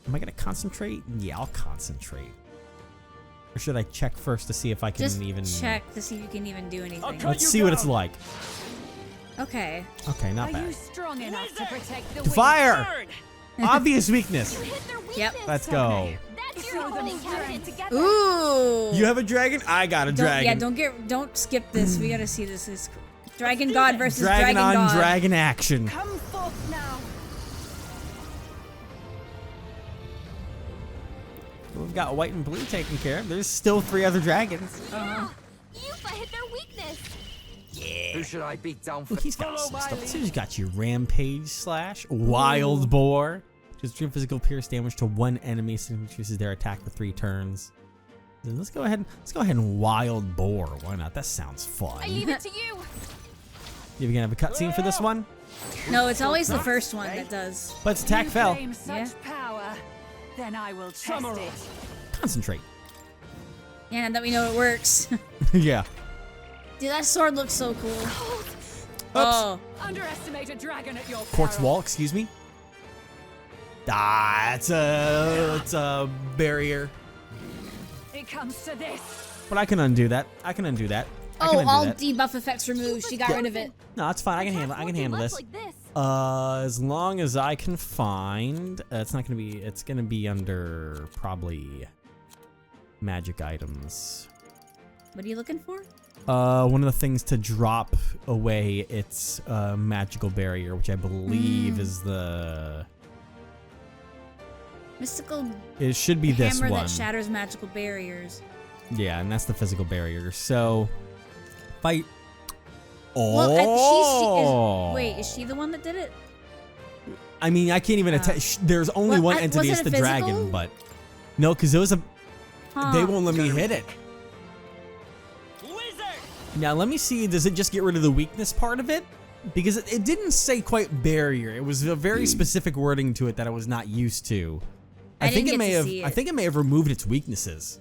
am I gonna concentrate? Yeah, I'll concentrate. Or should I check first to see if I can even check to see if you can even do anything? Let's see what it's like. Okay. Okay, not Are bad. you strong enough to protect the Fire! Obvious weakness. Yep. Let's go. Show them strength. Ooh. You have a dragon? I got a dragon. Yeah, don't skip this. We gotta see this. Is Dragon God versus Dragon Dragon on God. dragon action. Come forth now. We've got white and blue taken care of. There's still 3 other dragons. Yufa hit their weakness. Yeah. Who should I beat down for? Ooh, he's got some stuff. So he's got your Rampage Slash, Wild Boar. Just deal physical pierce damage to 1 enemy, so it increases their attack for 3 turns. Then let's go ahead and Wild Boar. Why not? That sounds fun. I leave it to you. You gonna have a cutscene for this one? No, it's always the first one that does. But its attack fell. Claim such power, then I will test it. Concentrate. Yeah, now that we know it works. Yeah. Dude, that sword looks so cool. Oops. Oh. Underestimate a dragon at your Quartz peril. wall, excuse me. Ah, it's a barrier. It comes to this. But I can undo that. I can undo that. Oh, all debuff effects removed. She got rid of it. No, it's fine. I can handle. I can handle this. As long as I can find. It's not gonna be. It's gonna be under probably magic items. What are you looking for? One of the things to drop away its magical barrier, which I believe is the. Mystical. It should be this hammer one. that shatters magical barriers. Yeah, and that's the physical barrier. So, fight. Oh. Well, wait, is she the one that did it? I mean, I can't even attach. There's only one entity. It's the dragon, but no, because it was a. They won't let me hit it. Now let me see. Does it just get rid of the weakness part of it? Because it didn't say quite barrier. It was a very specific wording to it that I was not used to. I think it may have. I think it may have removed its weaknesses.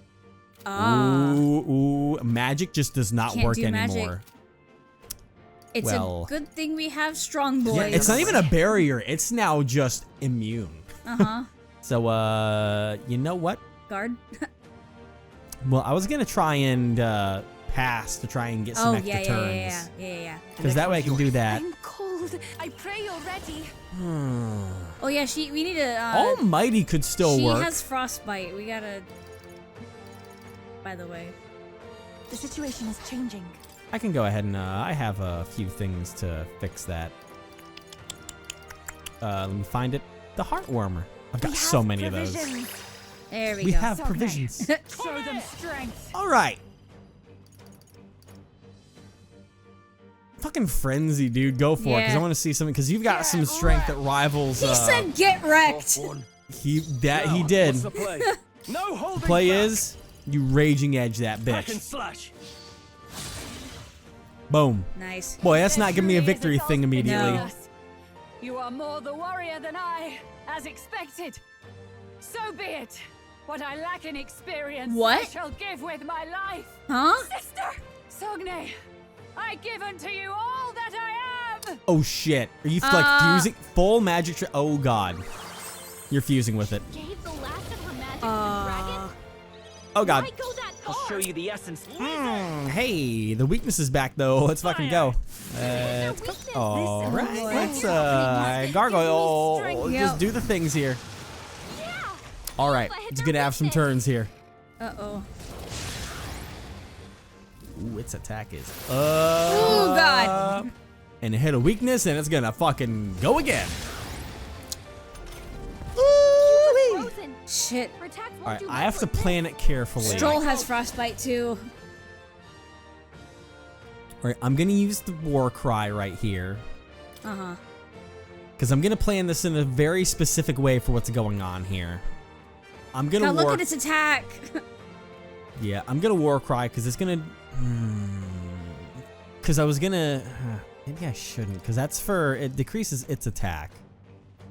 Ooh, magic just does not work anymore. It's a good thing we have strong boys. Yeah, it's not even a barrier. It's now just immune. So, you know what? Guard. Well, I was gonna try and pass to try and get some extra turns. Yeah. Because that way I can do that. I'm cold. I pray you're ready. Oh yeah, we need to. Almighty could still work. She has frostbite. We gotta. By the way, the situation is changing. I can go ahead and I have a few things to fix that. Let me find it. The heart warmer. I've got so many of those. There we go. We have provisions. Show them strength. All right. Fucking frenzy, dude. Go for it, because I want to see something. Because you've got some strength that rivals. He said, "Get wrecked." He did. What's the play? No holding The play back. is you raging edge that Hack and bitch. slash. Boom. Nice. Boy, that's not giving me a victory thing immediately. No. You are more the warrior than I, as expected. So be it. What I lack in experience, What? I shall give with my life. Huh? Sister Sogne, I give unto you all that I am. Oh shit. Are you like fusing full magic? Oh god. You're fusing with it. Gave the last of her magic to the dragon? Oh god. Why go that I'll show you the essence. Hey, the weakness is back though. Let's fucking go. Let's go. All right. Let's gargoyle. Just do the things here. All right. It's good to have some turns here. Uh-oh. Ooh, its attack is Oh god. And it hit a weakness and it's gonna fucking go again. shit. Alright, I have to plan it carefully. Stroll has frostbite too. Alright, I'm gonna use the war cry right here. Uh-huh. Because I'm gonna plan this in a very specific way for what's going on here. I'm gonna God, look at its attack. Yeah, I'm gonna war cry because it's gonna. Because I was gonna. Maybe I shouldn't, because that's for it decreases its attack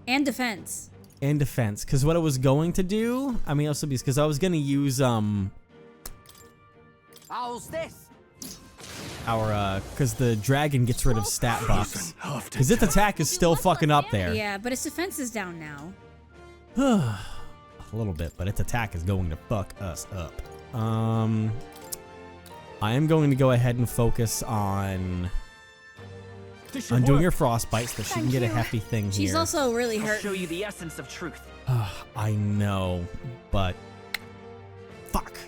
And defense. and defense. Because what I was going to do, I mean, also because I was gonna use How's this? our because the dragon gets rid of stat buffs. Because its attack is still fucking up there. Yeah, but its defense is down now. A little bit, but its attack is going to fuck us up. I am going to go ahead and focus on doing her frostbite so that she can get a hefty thing here. She's also really I'll hurt. show you the essence of truth. I know, but fuck.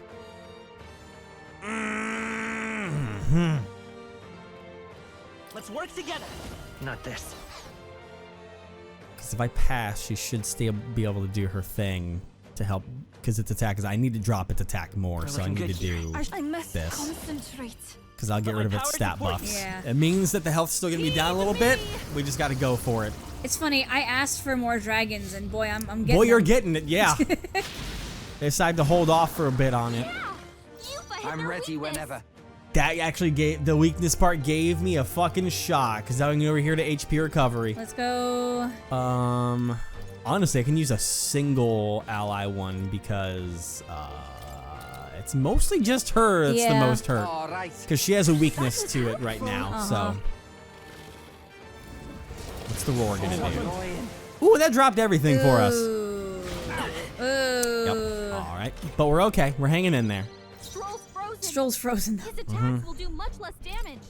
Let's work together. Not this. Because if I pass, she should still be able to do her thing to help. Because its attack is, I need to drop its attack more, so I need to do I must this. concentrate. Because I'll get rid of its stat buffs. Yeah. It means that the health's still gonna be down a little bit. We just got to go for it. It's funny, I asked for more dragons, and boy, I'm getting Boy, you're them. getting it, yeah. They decided to hold off for a bit on it. I'm ready whenever. That actually gave, the weakness part gave me a fucking shot, because I'm over here to HP recovery. Let's go. Honestly, I can use a single ally one because it's mostly just her that's the most hurt. Because she has a weakness to it right now, so. What's the roar gonna do? Ooh, that dropped everything for us. Yep. All right, but we're okay. We're hanging in there. Stroll's frozen. His attacks will do much less damage.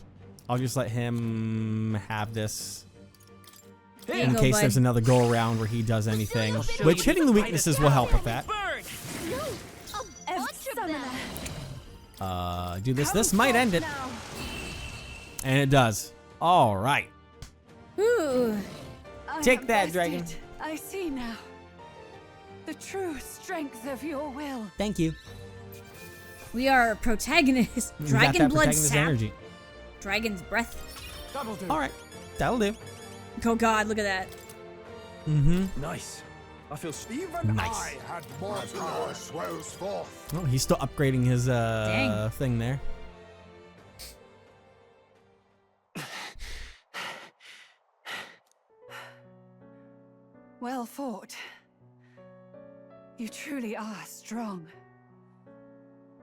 I'll just let him have this There you in go, case bud. there's another go around where he does anything. Which hitting the weaknesses will help with that. Do this. This might end it. And it does. All right. Ooh. Take that, dragon. I see now. The true strength of your will. Thank you. We are protagonists. You got Dragon that blood protagonist sap. energy. Dragon's breath. All right. That'll do. Oh God, look at that. Mm-hmm. Nice. I feel Even Nice. I had more power swells forth. Oh, he's still upgrading his Dang. thing there. Well fought. You truly are strong.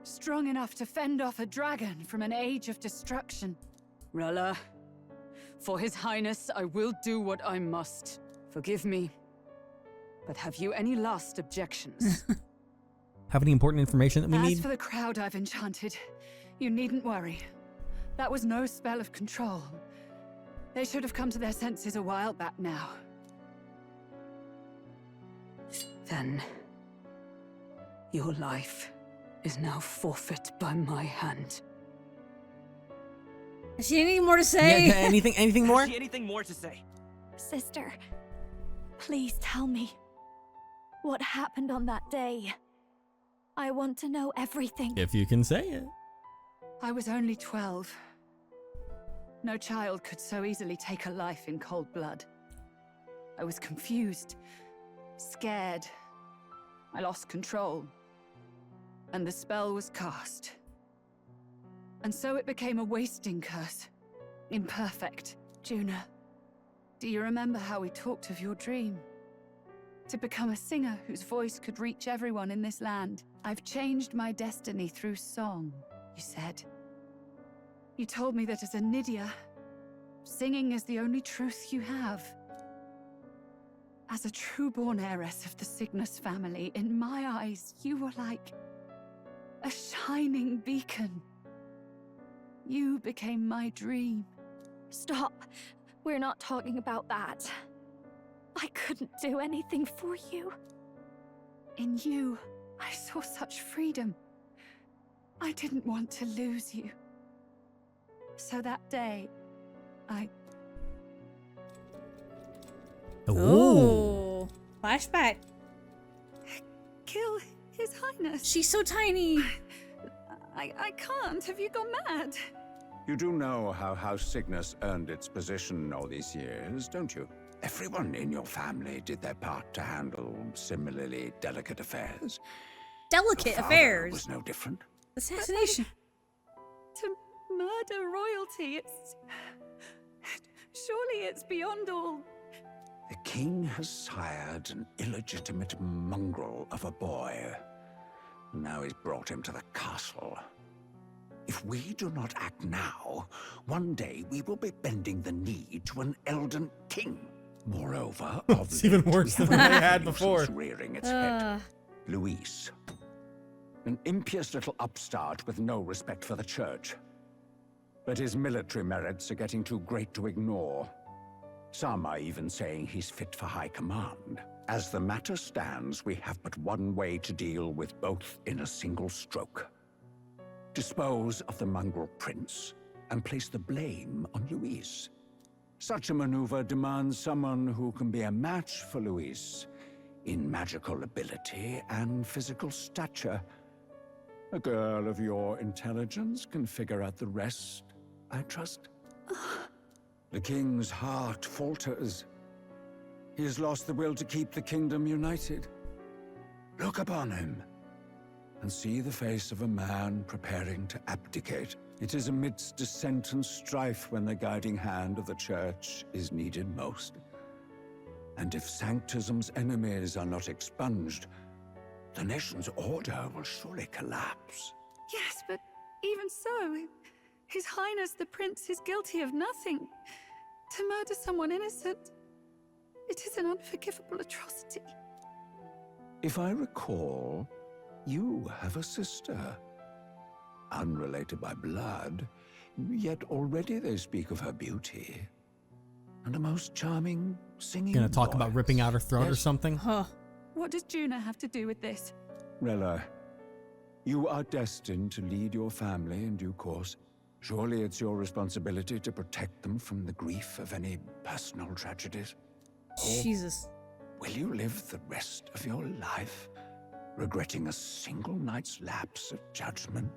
Strong enough to fend off a dragon from an age of destruction. Rella, for His Highness, I will do what I must. Forgive me. But have you any last objections? Have any important information that we As need? for the crowd I've enchanted, you needn't worry. That was no spell of control. They should have come to their senses a while back now. Then, your life is now forfeit by my hand. Is she anything more to say? Yeah, anything more? Has she anything more to say? Sister, please tell me what happened on that day. I want to know everything. If you can say it. I was only 12. No child could so easily take a life in cold blood. I was confused, scared. I lost control. And the spell was cast. And so it became a wasting curse. Imperfect. Juna, do you remember how we talked of your dream? To become a singer whose voice could reach everyone in this land. I've changed my destiny through song, you said. You told me that as a Nydia, singing is the only truth you have. As a true-born heiress of the Cygnus family, in my eyes, you were like a shining beacon. You became my dream. Stop. We're not talking about that. I couldn't do anything for you. In you, I saw such freedom. I didn't want to lose you. So that day, I... Ooh. Flashback. kill His Highness. She's so tiny. I can't. Have you gone mad? You do know how House Cygnus earned its position all these years, don't you? Everyone in your family did their part to handle similarly delicate affairs. Delicate Your father affairs? was no different. Assassination. To murder royalty, surely it's beyond all. The king has sired an illegitimate mongrel of a boy. Now he's brought him to the castle. If we do not act now, one day we will be bending the knee to an elden king. Moreover, it's even worse than they had before. Rearing its head. Luis. An impious little upstart with no respect for the church. But his military merits are getting too great to ignore. Some are even saying he's fit for high command. As the matter stands, we have but one way to deal with both in a single stroke. Dispose of the mongrel prince and place the blame on Luis. Such a maneuver demands someone who can be a match for Luis in magical ability and physical stature. A girl of your intelligence can figure out the rest, I trust. The king's heart falters. He has lost the will to keep the kingdom united. Look upon him and see the face of a man preparing to abdicate. It is amidst dissent and strife when the guiding hand of the church is needed most. And if Sanctism's enemies are not expunged, the nation's order will surely collapse. Yes, but even so, His Highness the Prince is guilty of nothing. To murder someone innocent, it is an unforgivable atrocity. If I recall, you have a sister. Unrelated by blood, yet already they speak of her beauty. And a most charming singing Gonna talk voice. about ripping out her throat or something? Huh. What does Juna have to do with this? Rella, you are destined to lead your family in due course. Surely it's your responsibility to protect them from the grief of any personal tragedies. Or Jesus. will you live the rest of your life regretting a single night's lapse of judgment?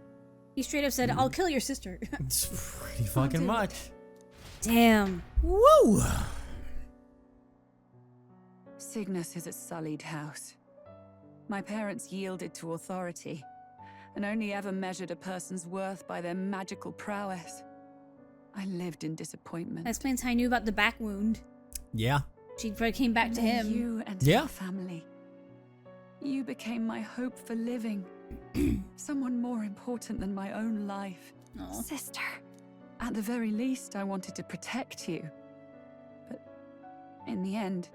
He straight up said, I'll kill your sister. It's pretty fucking much. Damn. Woo! Cygnus is a sullied house. My parents yielded to authority, and only ever measured a person's worth by their magical prowess. I lived in disappointment. That explains how I knew about the back wound. Yeah. She came back to him. You and your family. You became my hope for living. Someone more important than my own life. Aww. Sister. At the very least, I wanted to protect you. But in the end,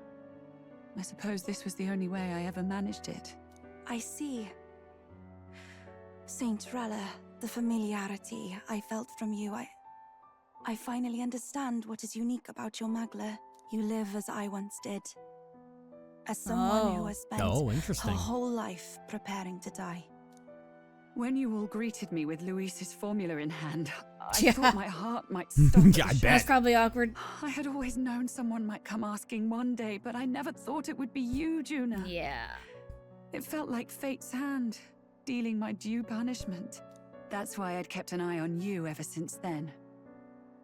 I suppose this was the only way I ever managed it. I see. Saint Rella, the familiarity I felt from you, I finally understand what is unique about your Magla. You live as I once did. As someone who has spent her whole life preparing to die. When you all greeted me with Luis's formula in hand, I thought my heart might stop. Yeah, I bet. That's probably awkward. I had always known someone might come asking one day, but I never thought it would be you, Juna. Yeah. It felt like fate's hand, dealing my due punishment. That's why I'd kept an eye on you ever since then.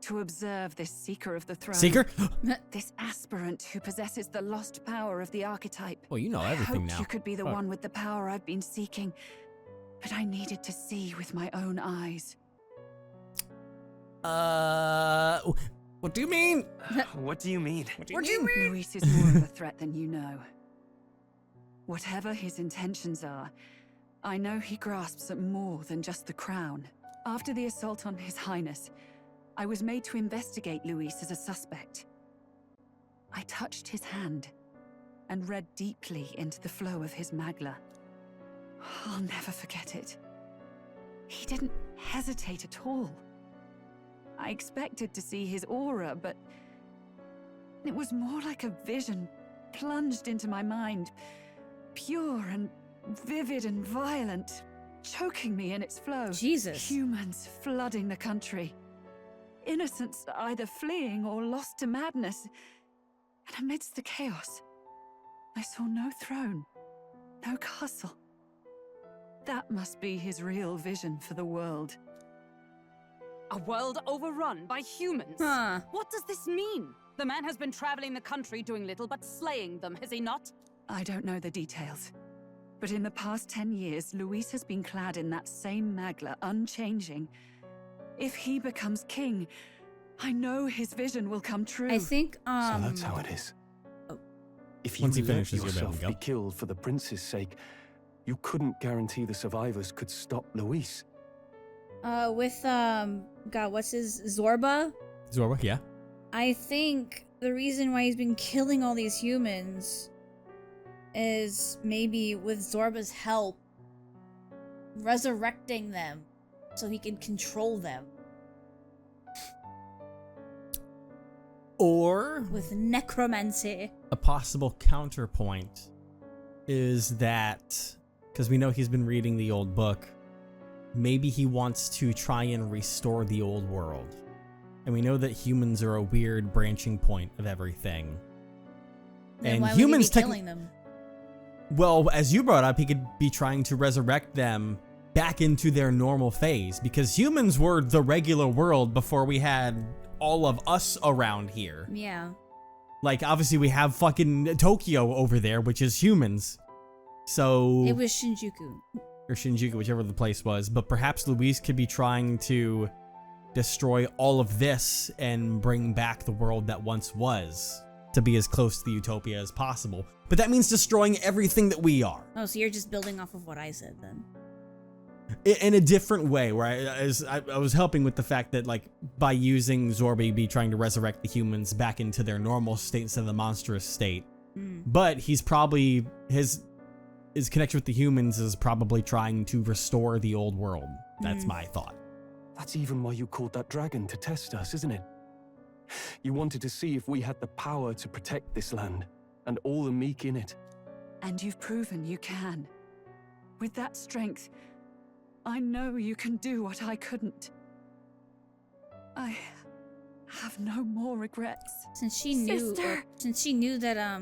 To observe this seeker of the throne. Seeker? This aspirant who possesses the lost power of the archetype. Well, you know everything I hoped now. you could be the What? one with the power I've been seeking. But I needed to see with my own eyes. What do you mean? What do you mean? What do you mean? Luis is more of a threat than you know. Whatever his intentions are, I know he grasps at more than just the crown. After the assault on His Highness, I was made to investigate Luis as a suspect. I touched his hand and read deeply into the flow of his Magla. I'll never forget it. He didn't hesitate at all. I expected to see his aura, but it was more like a vision plunged into my mind, pure and vivid and violent, choking me in its flow. Jesus. Humans flooding the country. Innocents either fleeing or lost to madness. And amidst the chaos, I saw no throne, no castle, That must be his real vision for the world. A world overrun by humans? Huh. What does this mean? The man has been traveling the country doing little but slaying them, has he not? I don't know the details. But in the past 10 years, Luis has been clad in that same magla, unchanging. If he becomes king, I know his vision will come true. I think, So that's how it is. If you Once he let finishes, you'll be able yourself to go. be killed for the prince's sake, you couldn't guarantee the survivors could stop Luis. With, God, what's his, Zorba? Zorba, yeah. I think the reason why he's been killing all these humans is maybe with Zorba's help, resurrecting them so he can control them. Or with necromancy. A possible counterpoint is that, because we know he's been reading the old book, maybe he wants to try and restore the old world. And we know that humans are a weird branching point of everything. Then and why humans would he be killing them? Well, as you brought up, he could be trying to resurrect them back into their normal phase, because humans were the regular world before we had all of us around here. Yeah. Like, obviously we have fucking Tokyo over there, which is humans. So... It was Shinjuku. Or Shinjuku, whichever the place was. But perhaps Luis could be trying to destroy all of this and bring back the world that once was, to be as close to the utopia as possible. But that means destroying everything that we are. Oh, so you're just building off of what I said then. In a different way, where I was helping with the fact that, like, by using Zorba, be trying to resurrect the humans back into their normal state instead of the monstrous state. But he's probably, his connection with the humans is probably trying to restore the old world. That's my thought. That's even why you called that dragon to test us, isn't it? You wanted to see if we had the power to protect this land, and all the meek in it. And you've proven you can. With that strength, I know you can do what I couldn't. I have no more regrets. Since she knew that,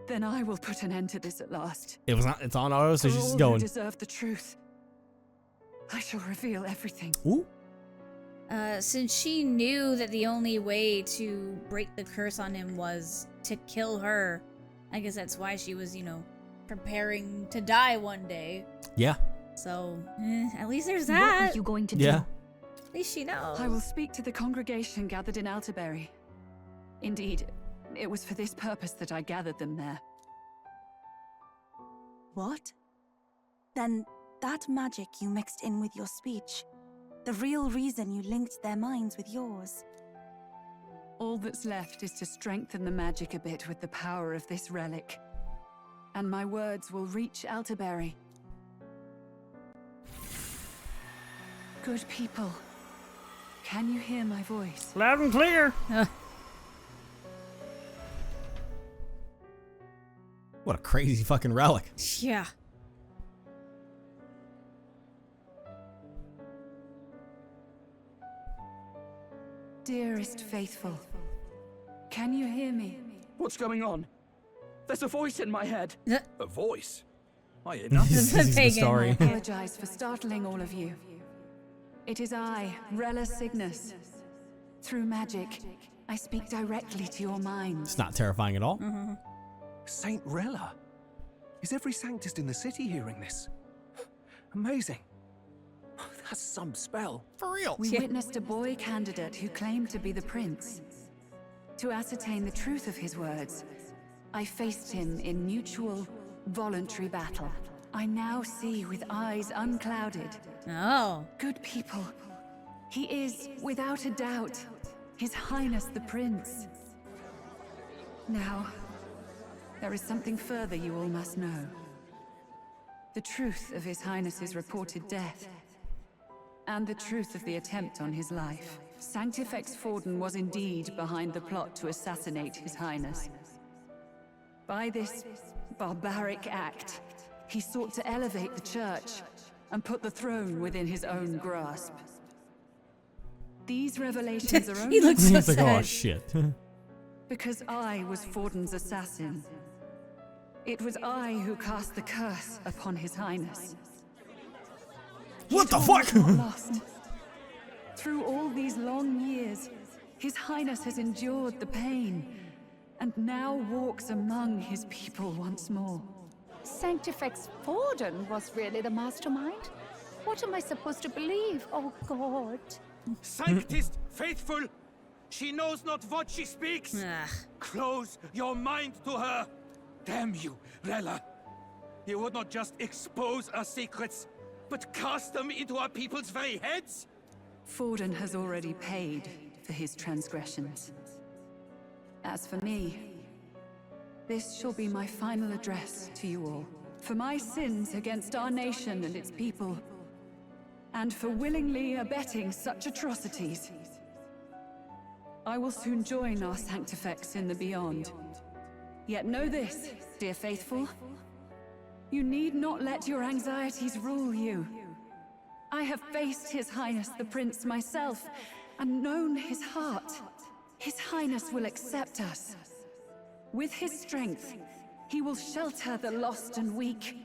Then I will put an end to this at last. It's on auto, so For she's all just who going. deserve the truth, I shall reveal everything. Ooh. Since she knew that the only way to break the curse on him was to kill her, I guess that's why she was, preparing to die one day. Yeah. So, at least there's that. What are you going to do? Yeah. At least she knows. I will speak to the congregation gathered in Alterbury. Indeed, it was for this purpose that I gathered them there. What? Then that magic you mixed in with your speech, the real reason you linked their minds with yours. All that's left is to strengthen the magic a bit with the power of this relic. And my words will reach Alterbury. Good people, can you hear my voice? Loud and clear. What a crazy fucking relic. Yeah. Dearest faithful, can you hear me? What's going on? There's a voice in my head. A voice? I hear This is the story. I apologize for startling all of you. It is I, Rella Cygnus. Through magic, I speak directly to your minds. It's not terrifying at all. Saint Rella? Is every Sanctist in the city hearing this? Amazing. That's some spell. For real. We witnessed a boy candidate who claimed to be the prince. To ascertain the truth of his words, I faced him in mutual, voluntary battle. I now see with eyes unclouded. Oh. Good people. He is, without a doubt, His Highness the Prince. Now, there is something further you all must know. The truth of His Highness's reported death, and the truth of the attempt on his life. Sanctifex Forden was indeed behind the plot to assassinate His Highness. By this barbaric act, he sought to elevate the church and put the throne within his own grasp. These revelations are only He looks so He's like, oh sad. shit. because I was Forden's assassin. It was I who cast the curse upon His Highness. What the all fuck? is not lost. Through all these long years, His Highness has endured the pain, and now walks among his people once more. Sanctifex Forden was really the mastermind? What am I supposed to believe? Oh God. Sanctist faithful! She knows not what she speaks! Close your mind to her! Damn you, Rella! You would not just expose our secrets, but cast them into our people's very heads? Forden has already paid for his transgressions. As for me, this shall be my final address to you all. For my sins against our nation and its people, and for willingly abetting such atrocities, I will soon join our Sanctifex in the beyond. Yet know this, dear faithful, you need not let your anxieties rule you. I have faced His Highness the Prince myself, and known his heart. His Highness will accept us. With his strength, he will shelter the lost and weak,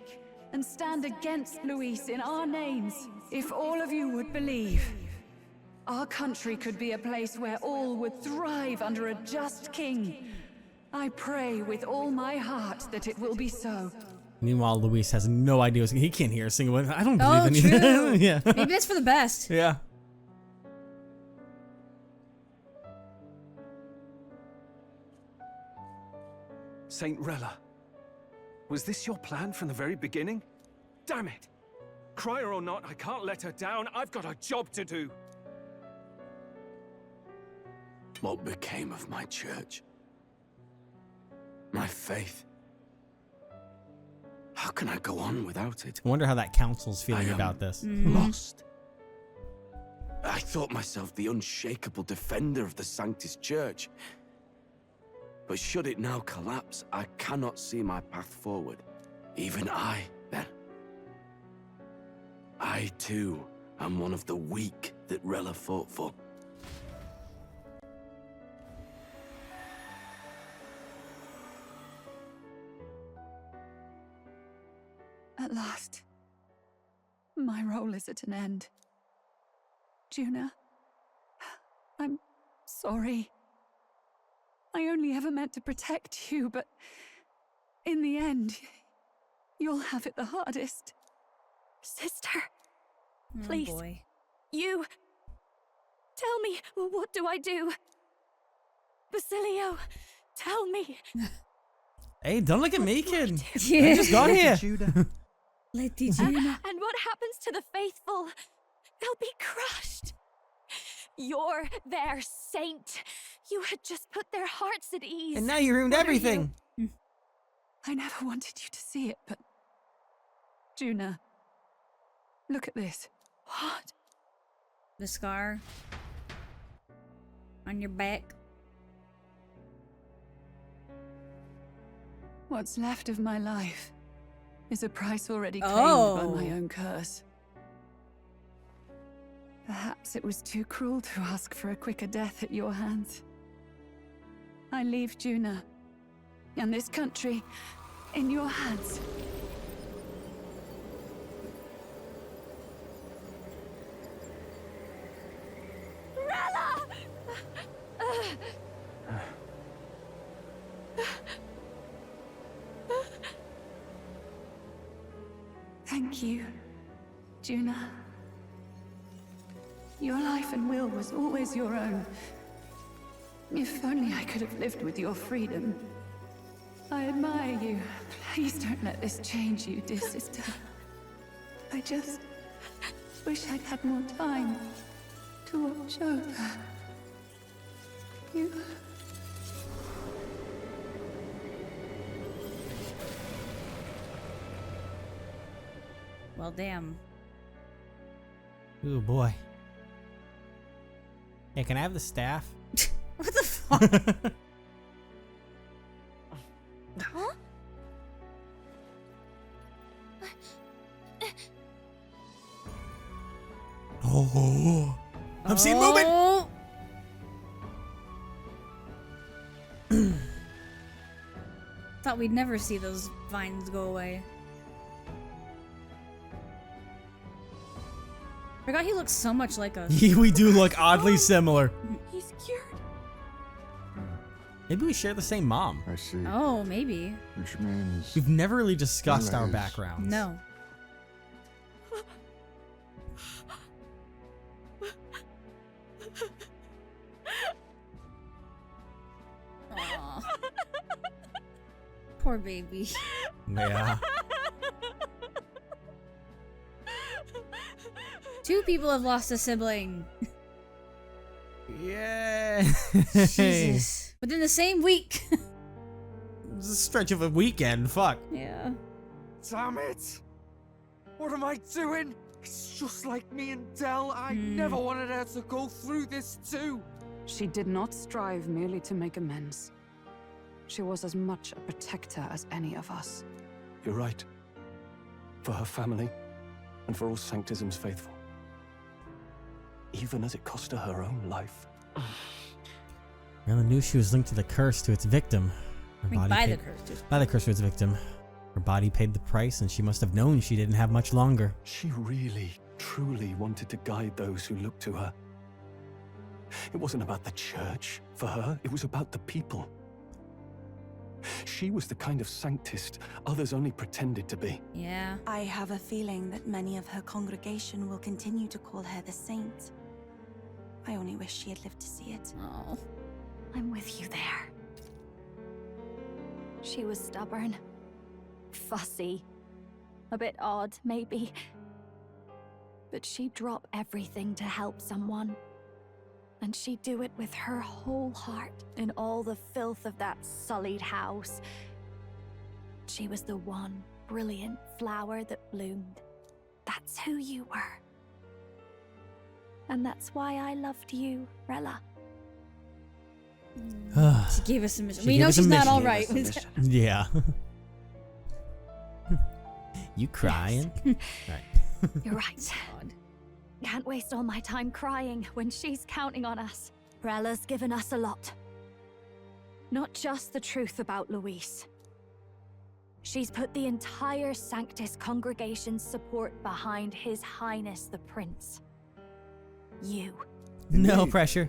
and stand against Luis in our names. If all of you would believe, our country could be a place where all would thrive under a just king. I pray with all my heart that it will be so. Meanwhile, Luis has no idea. He can't hear a single word. I don't believe Oh, anything. true. Yeah. Maybe that's for the best. Yeah. Saint Rella, was this your plan from the very beginning? Damn it! Crier or not, I can't let her down. I've got a job to do. What became of my church? My faith? How can I go on without it? I wonder how that council's feeling about this. Lost. I thought myself the unshakable defender of the Sanctus Church. But should it now collapse, I cannot see my path forward. Even I, then. I, too, am one of the weak that Rella fought for. At last, my role is at an end. Juna, I'm sorry. I only ever meant to protect you, but in the end, you'll have it the hardest. Sister, Oh, please. boy. You. Tell me, what do I do? Basilio, tell me. Hey, don't look at me, kid. Yeah. I just got here. Lady Juna. And what happens to the faithful? They'll be crushed. You're their saint. You had just put their hearts at ease. And now you ruined What are everything. I never wanted you to see it, but... Juna, look at this. What? The scar on your back. What's left of my life is a price already claimed by my own curse. Perhaps it was too cruel to ask for a quicker death at your hands. I leave Juna and this country in your hands. Rella! Thank you, Juna. Your life and will was always your own. If only I could have lived with your freedom. I admire you. Please don't let this change you, dear sister. I just wish I'd had more time to watch over you. Well, damn. Ooh, boy. Hey, can I have the staff? What the fuck? Huh? Oh, I'm seeing movement. Thought we'd never see those vines go away. Forgot he looks so much like us. We do look oddly similar. He's cured. Maybe we share the same mom. I see. Oh, maybe. Which means We've never really discussed our Rella is- backgrounds. No. Aw. Poor baby. Yeah. Two people have lost a sibling. Yeah. Jesus. Within the same week. It's a stretch of a weekend. Fuck. Yeah. Damn it! What am I doing? It's just like me and Dell. I never wanted her to go through this too. She did not strive merely to make amends. She was as much a protector as any of us. You're right. For her family, and for all Sanctism's faithful. Even as it cost her her own life. Rella knew she was linked to the curse to its victim. By the curse. By the curse to its victim. Her body paid the price, and she must have known she didn't have much longer. She really, truly wanted to guide those who looked to her. It wasn't about the church for her, it was about the people. She was the kind of sanctist others only pretended to be. Yeah. I have a feeling that many of her congregation will continue to call her the saint. I only wish she had lived to see it. Oh. I'm with you there. She was stubborn, fussy, a bit odd, maybe. But she'd drop everything to help someone. And she'd do it with her whole heart in all the filth of that sullied house. She was the one brilliant flower that bloomed. That's who you were. And that's why I loved you, Rella. She gave us a mission. We know she's not all right. Yeah. You crying? Right. You're right. Can't waste all my time crying when she's counting on us. Rella's given us a lot. Not just the truth about Luis. She's put the entire Sanctus congregation's support behind His Highness the Prince. You. No pressure.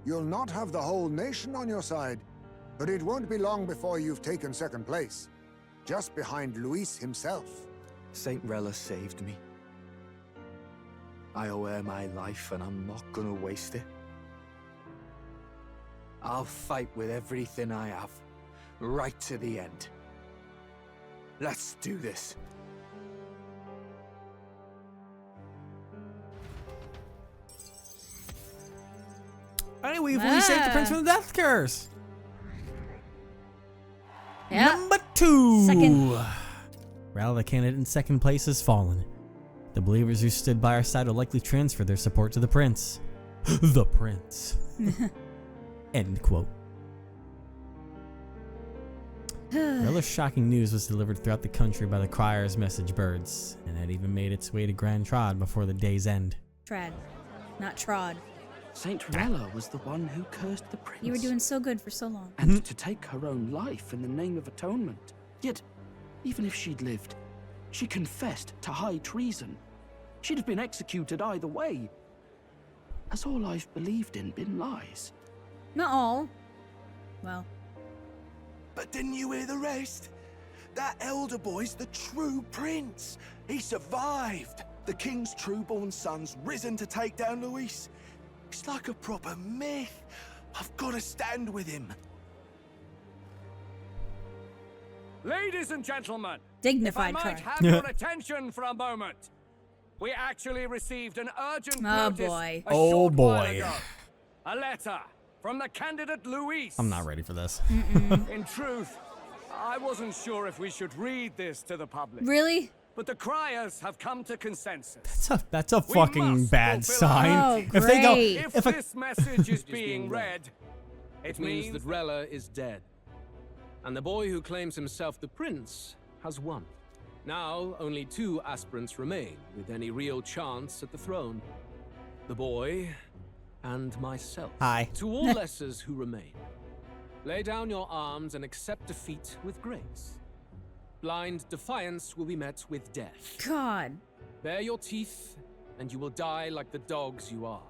You'll not have the whole nation on your side, but it won't be long before you've taken second place, just behind Luis himself. Saint Rella saved me. I owe her my life, and I'm not gonna waste it. I'll fight with everything I have, right to the end. Let's do this. Anyway, we've only saved the prince from the death curse. Yeah. Number 2. Second. Rella, the candidate in second place, has fallen. The believers who stood by our side will likely transfer their support to the prince. The prince. End quote. Rella's shocking news was delivered throughout the country by the crier's message birds, and had even made its way to Grand Trod before the day's end. Trad, not trod. Saint Rella was the one who cursed the prince. You were doing so good for so long. And to take her own life in the name of atonement. Yet, even if she'd lived, she confessed to high treason. She'd have been executed either way. Has all I've believed in been lies? Not all. Well. But didn't you hear the rest? That elder boy's the true prince. He survived. The king's true-born son's risen to take down Luis. It's like a proper myth. I've got to stand with him. Ladies and gentlemen, dignified if I might cry. have your attention for a moment. We actually received an urgent notice boy. a Oh short while boy. ago. A letter from the candidate Luis. I'm not ready for this. In truth, I wasn't sure if we should read this to the public. Really? But the criers have come to consensus. That's a fucking bad sign. Oh, if they go, great. If this message is being read, it means that Rella is dead. And the boy who claims himself the prince has won. Now, only 2 aspirants remain with any real chance at the throne. The boy and myself. Hi. To all lessers who remain, lay down your arms and accept defeat with grace. Blind defiance will be met with death. God. Bare your teeth and you will die like the dogs you are.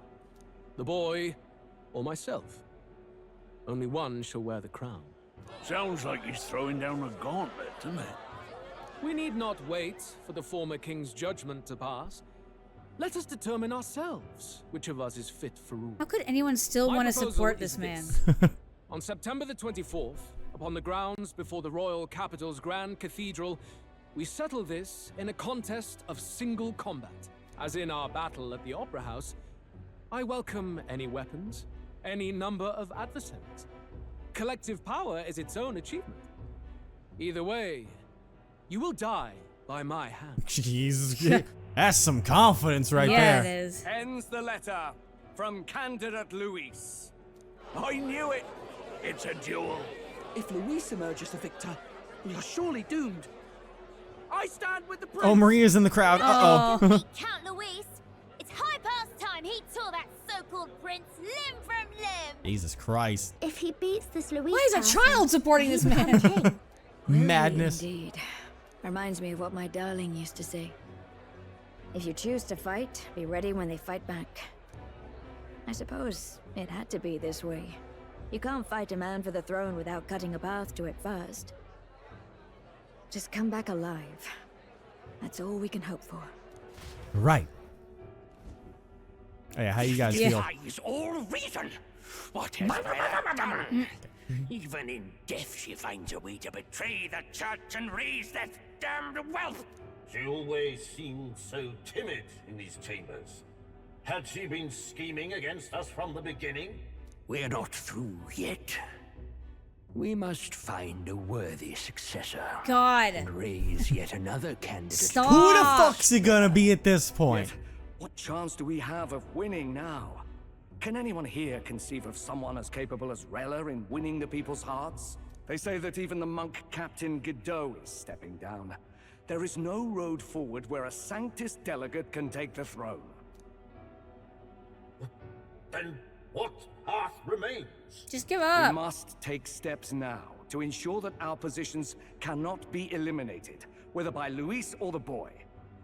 The boy, or myself. Only one shall wear the crown. Sounds like he's throwing down a gauntlet, doesn't it? We need not wait for the former king's judgment to pass. Let us determine ourselves which of us is fit for rule. How could anyone still want to support this man? On September the 24th, upon the grounds before the royal capital's grand cathedral, we settle this in a contest of single combat. As in our battle at the Opera House, I welcome any weapons, any number of adversaries. Collective power is its own achievement. Either way, you will die by my hand. Jeez, that's some confidence right there. Yeah, it is. Ends the letter from candidate Luis. I knew it. It's a duel. If Luis emerges the victor, we are surely doomed. I stand with the prince. Oh, Maria's in the crowd. Uh-oh. Count Luis, it's high past time he tore that so-called prince limb from limb. Jesus Christ. If he beats this Luis, Why is a child supporting this man? Madness. Indeed. Reminds me of what my darling used to say. If you choose to fight, be ready when they fight back. I suppose it had to be this way. You can't fight a man for the throne without cutting a path to it first. Just come back alive. That's all we can hope for. Right. Hey, how you guys feel? Defies all reason. What has Rella done? Even in death, she finds a way to betray the church and raise that damned wealth. She always seemed so timid in these chambers. Had she been scheming against us from the beginning? We're not through yet. We must find a worthy successor. God. And raise yet another candidate. Stop. Who the fuck's it gonna be at this point? What chance do we have of winning now? Can anyone here conceive of someone as capable as Rella in winning the people's hearts? They say that even the monk Captain Godot is stepping down. There is no road forward where a Sanctus delegate can take the throne. Then what path remains? Just give up. We must take steps now to ensure that our positions cannot be eliminated, whether by Luis or the boy.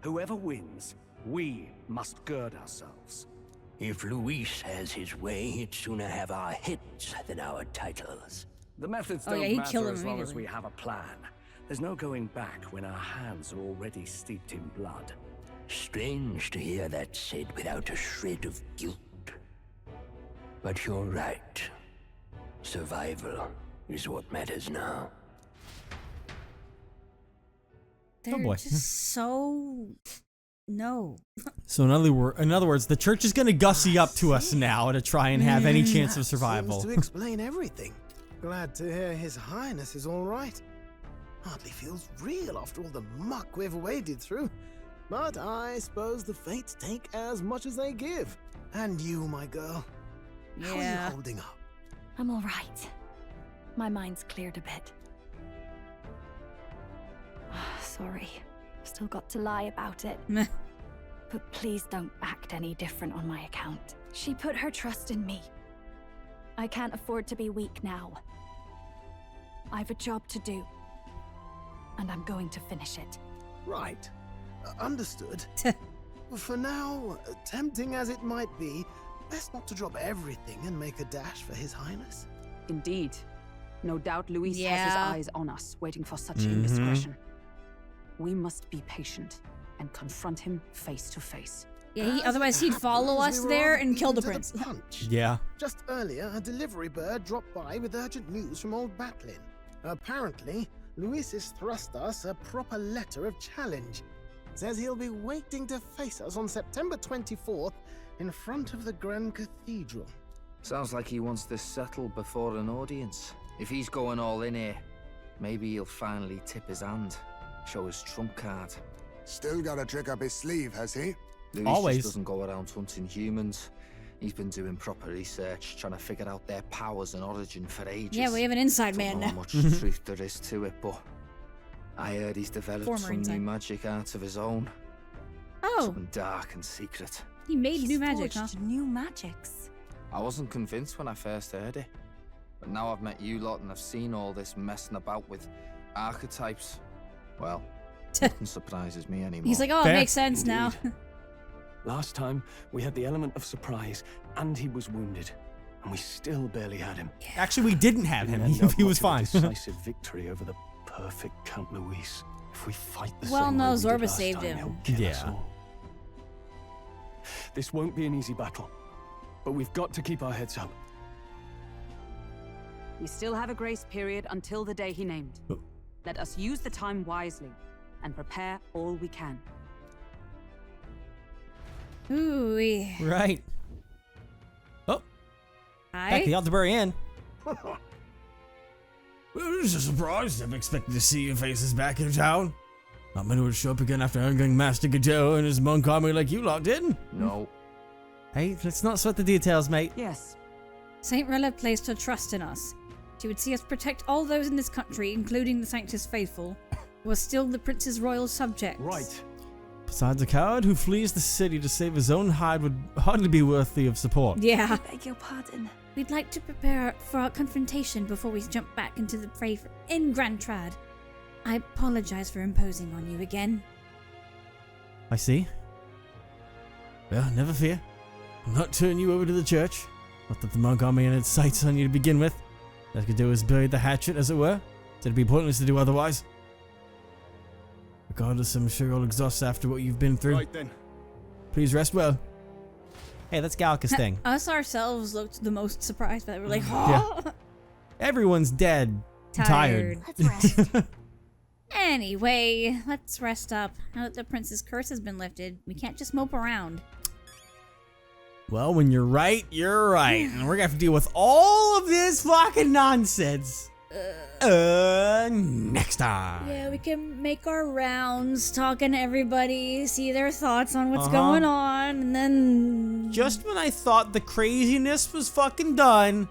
Whoever wins, we must gird ourselves. If Luis has his way, he'd sooner have our heads than our titles. The methods Oh, don't yeah, he'd matter kill him as long as immediately. we have a plan. There's no going back when our hands are already steeped in blood. Strange to hear that said without a shred of guilt. But you're right. Survival is what matters now. They're boy. just so... No. So in other words, the church is gonna gussy up to us now to try and have any chance of survival. Seems to explain everything. Glad to hear His Highness is all right. Hardly feels real after all the muck we've waded through. But I suppose the fates take as much as they give. And you, my girl, how are you holding up? I'm all right. My mind's cleared a bit. Sorry. Still got to lie about it. But please don't act any different on my account. She put her trust in me. I can't afford to be weak now. I've a job to do. And I'm going to finish it. Right. Understood. For now, tempting as it might be, best not to drop everything and make a dash for His Highness. Indeed. No doubt Luis has his Yeah. eyes on us, waiting for such indiscretion. We must be patient and confront him face to face. Yeah, otherwise he'd follow us there and kill the prince. Yeah. Just earlier, a delivery bird dropped by with urgent news from old Batlin. Apparently, Luis has thrust us a proper letter of challenge. Says he'll be waiting to face us on September 24th in front of the Grand Cathedral. Sounds like he wants this settled before an audience. If he's going all in here, maybe he'll finally tip his hand. Show his trump card. Still got a trick up his sleeve, has he? Luis Always. just doesn't go around hunting humans. He's been doing proper research, trying to figure out their powers and origin for ages. Yeah, we have an inside man Don't know now. how much truth there is to it, but I heard he's developed Former some inside. new magic art of his own. Oh, Something dark and secret. he made He's new magic, huh? forged new magics. I wasn't convinced when I first heard it. But now I've met you lot and I've seen all this messing about with archetypes. Well, nothing surprises me anymore. He's like, oh, it Fair. makes sense now. Last time, we had the element of surprise, and he was wounded. And we still barely had him. Actually, we didn't have him. He was fine. Decisive victory over the perfect Count Luis. If we fight the well, same no, way we did Zorba last saved time, him. he'll kill us all. This won't be an easy battle, but we've got to keep our heads up. We still have a grace period until the day he named. Let us use the time wisely and prepare all we can. Ooh. Right. Oh. Hi. Back to the Alderbury Inn. Well, it's a surprise. I'm expecting to see your faces back in town. Not many would show up again after hanging Master Godot and his monk army like you lot did. No. Hey, let's not sweat the details, mate. Yes. Saint Rella placed her trust in us. She would see us protect all those in this country, including the Sanctus Faithful, who are still the prince's royal subjects. Right. Besides, a coward who flees the city to save his own hide would hardly be worthy of support. Yeah. I beg your pardon. We'd like to prepare for our confrontation before we jump back into the fray in Grand Trad. I apologize for imposing on you again. I see. Well, never fear. I'll not turn you over to the church. Not that the monk army had its sights on you to begin with. That Godot has buried the hatchet, as it were. So it'd be pointless to do otherwise. Regardless, I'm sure you'll exhaust after what you've been through. Right then. Please rest well. Hey, that's Galca's thing. Us ourselves looked the most surprised, but we're like, oh. Yeah. Everyone's dead. Tired. Let's rest. Anyway, let's rest up. Now that the prince's curse has been lifted, we can't just mope around. Well, when you're right, you're right. And we're gonna have to deal with all of this fucking nonsense. Next time. Yeah, we can make our rounds, talking to everybody, see their thoughts on what's going on, and then... Just when I thought the craziness was fucking done,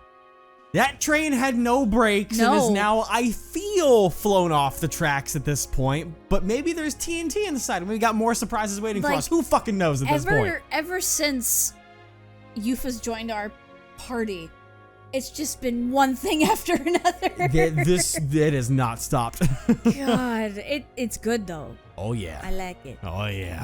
that train had no brakes and is now, I feel, flown off the tracks at this point. But maybe there's TNT inside and we got more surprises waiting for us. Who fucking knows at this point? Ever since Yufa's joined our party, it's just been one thing after another. It has not stopped. God, it's good though. Oh yeah. I like it. Oh yeah.